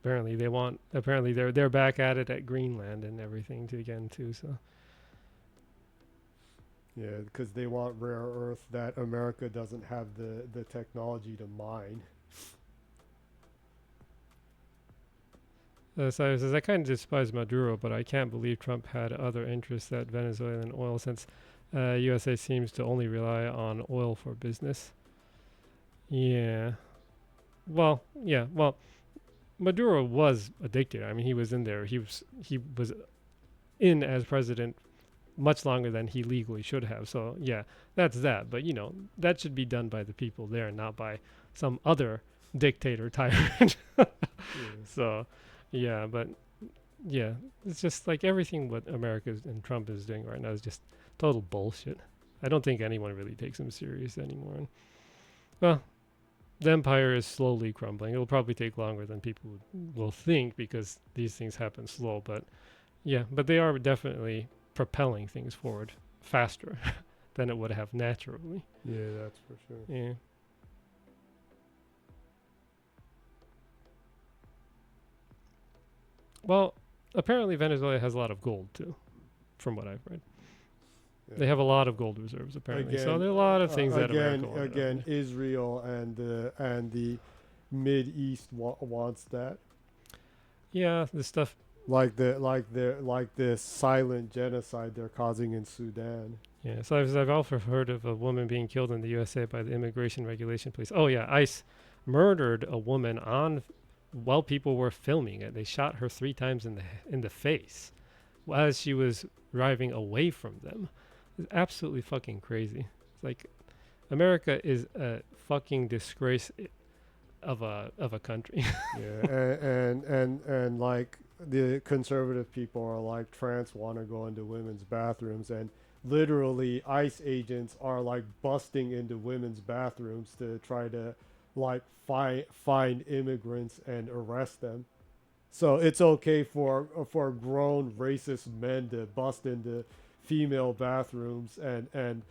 Speaker 1: apparently they're back at it at Greenland and everything again too. So
Speaker 2: yeah, because they want rare earth that America doesn't have the technology to mine.
Speaker 1: So it says, I kind of despise Maduro, but I can't believe Trump had other interests than Venezuelan oil since USA seems to only rely on oil for business. Yeah. Well, Maduro was a dictator. I mean, he was in there. He was in as president much longer than he legally should have. So, yeah, that's that. But, that should be done by the people there, not by some other dictator tyrant. So... yeah, but yeah, it's just like everything what America and Trump is doing right now is just total bullshit. I don't think anyone really takes him serious anymore. And, well, the empire is slowly crumbling. It'll probably take longer than people will think because these things happen slow. But yeah, but they are definitely propelling things forward faster than it would have naturally.
Speaker 2: Yeah, that's for sure.
Speaker 1: Yeah. Well, apparently Venezuela has a lot of gold too, from what I've read. Yeah. They have a lot of gold reserves apparently. So there are a lot of things that America
Speaker 2: Israel and the Mid East wants that.
Speaker 1: Yeah, the stuff
Speaker 2: like the silent genocide they're causing in Sudan.
Speaker 1: Yeah, so I've also heard of a woman being killed in the USA by the immigration regulation police. Oh yeah, ICE murdered a woman while people were filming it. They shot her 3 times in the face as she was driving away from them. It's absolutely fucking crazy. It's like America is a fucking disgrace of a country.
Speaker 2: Yeah, and like the conservative people are like trans want to go into women's bathrooms, and literally ICE agents are like busting into women's bathrooms to try to like find immigrants and arrest them. So it's okay for grown racist men to bust into female bathrooms and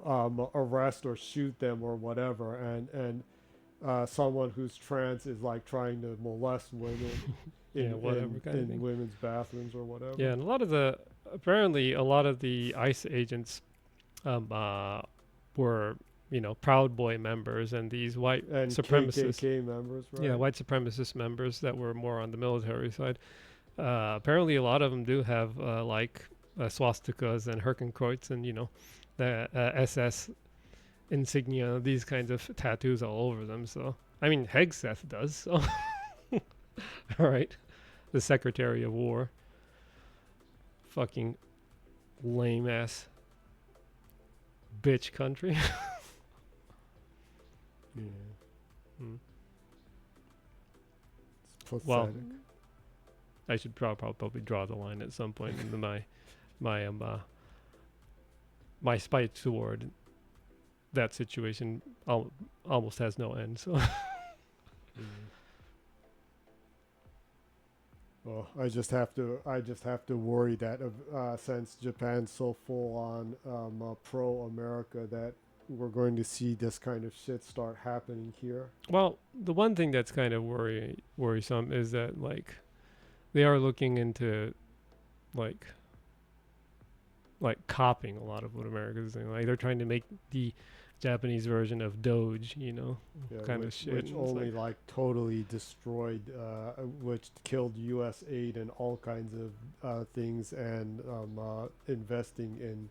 Speaker 2: arrest or shoot them or whatever, and someone who's trans is like trying to molest women in women's bathrooms or whatever.
Speaker 1: Yeah, and apparently a lot of the ICE agents were Proud Boy members and these white
Speaker 2: and
Speaker 1: supremacists.
Speaker 2: KKK members, right?
Speaker 1: Yeah, white supremacist members that were more on the military side. Apparently, a lot of them do have swastikas and Hakenkreuz and the SS insignia, these kinds of tattoos all over them. So I mean, Hegseth does. So all right, the Secretary of War. Fucking lame ass bitch country.
Speaker 2: Yeah. It's pathetic.
Speaker 1: Well, I should probably draw the line at some point in my spite toward that situation almost has no end. So.
Speaker 2: Well, I just have to worry that since Japan's so full on pro-America that we're going to see this kind of shit start happening here.
Speaker 1: Well, the one thing that's kind of worrisome is that like they are looking into like copying a lot of what America's doing. Like they're trying to make the Japanese version of Doge, you know, kind of shit.
Speaker 2: Which only like totally destroyed, which killed U.S. aid and all kinds of things, and investing in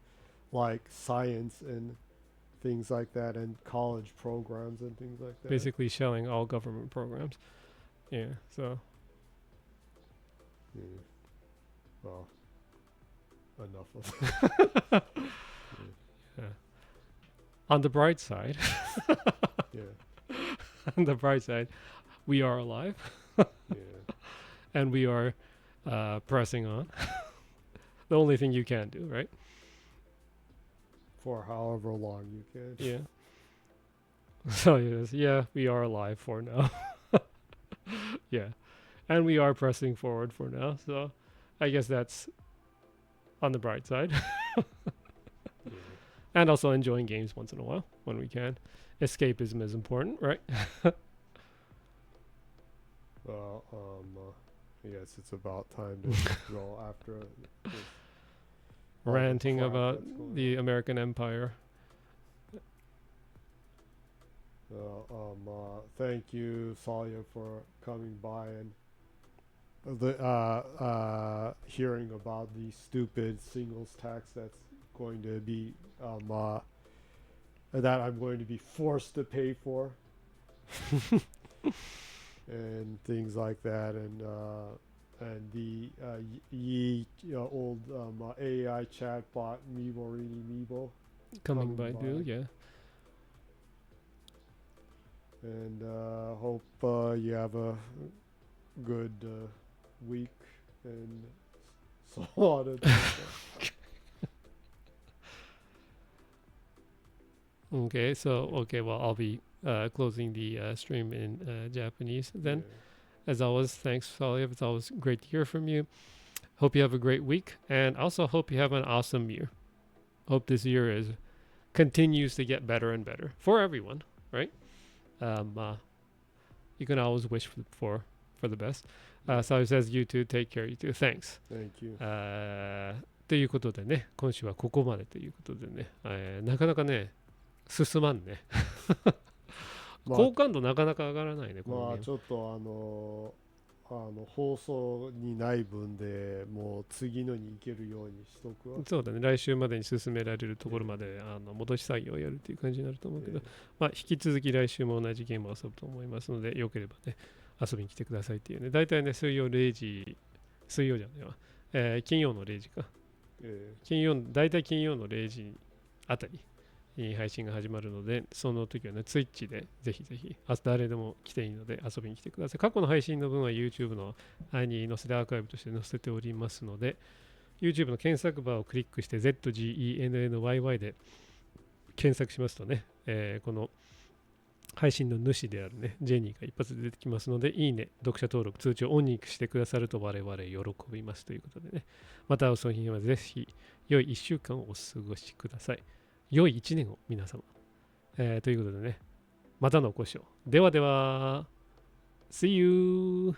Speaker 2: like science and things like that, and college programs and things like that.
Speaker 1: Basically shelling all government programs. Yeah, so.
Speaker 2: Yeah. Well, enough of it.
Speaker 1: Yeah. On the bright side,
Speaker 2: Yeah.
Speaker 1: on the bright side, we are alive.
Speaker 2: Yeah.
Speaker 1: And we are pressing on. The only thing you can do, right?
Speaker 2: For however long you can.
Speaker 1: Yeah. So yes, yeah, we are alive for now. Yeah. And we are pressing forward for now. So I guess that's on the bright side.
Speaker 2: Yeah.
Speaker 1: And also enjoying games once in a while when we can. Escapism is important, right?
Speaker 2: Well, yes, it's about time to go after this, all the
Speaker 1: Ranting
Speaker 2: crap
Speaker 1: about
Speaker 2: that's going
Speaker 1: the American Empire.
Speaker 2: Thank you, Salia, for coming by and hearing about the stupid singles tax that's going to be that I'm going to be forced to pay for, and things like that, and the old AI chatbot Mibo
Speaker 1: Coming by too, yeah.
Speaker 2: and hope you have a good week and so on and so forth.
Speaker 1: Okay, well, I'll be closing the stream in Japanese then. As always, thanks, Salia. It's always great to hear from you. Hope you have a great week, and also hope you have an awesome year. Hope this year continues to get better and better for everyone, right? You can always wish for the best. Salia says, you too, take care, you too. Thanks.
Speaker 2: Thank you.
Speaker 1: ということでね、今週はここまでということでね、なかなかね、進まんね。好感度なかなか上がらないね、このゲーム。
Speaker 2: ちょっと放送にない分でもう次のに行けるようにしとくわ。
Speaker 1: そうだね、来週までに進められるところまで戻し作業をやるっていう感じになると思うけど、まあ引き続き来週も同じゲームを遊ぶと思いますので、よければね、遊びに来てくださいっていうね、大体ね、水曜じゃないわ、金曜の0時か。大体金曜の0時あたりに配信が始まるので、その時はね、ツイッチでぜひぜひ、誰でも来ていいので遊びに来てください。過去の配信の分は YouTube のに載せてアーカイブとして載せておりますので、YouTube の検索バーをクリックして zGennyy で検索しますとね、この配信の主であるね、ジェニーが一発で出てきますので、いいね、読者登録、通知をオンにしてくださると我々喜びますということでね、またその日はぜひ良い1週間をお過ごしください。良い1年を皆様。ということでね、またのお越しを。ではでは、See you!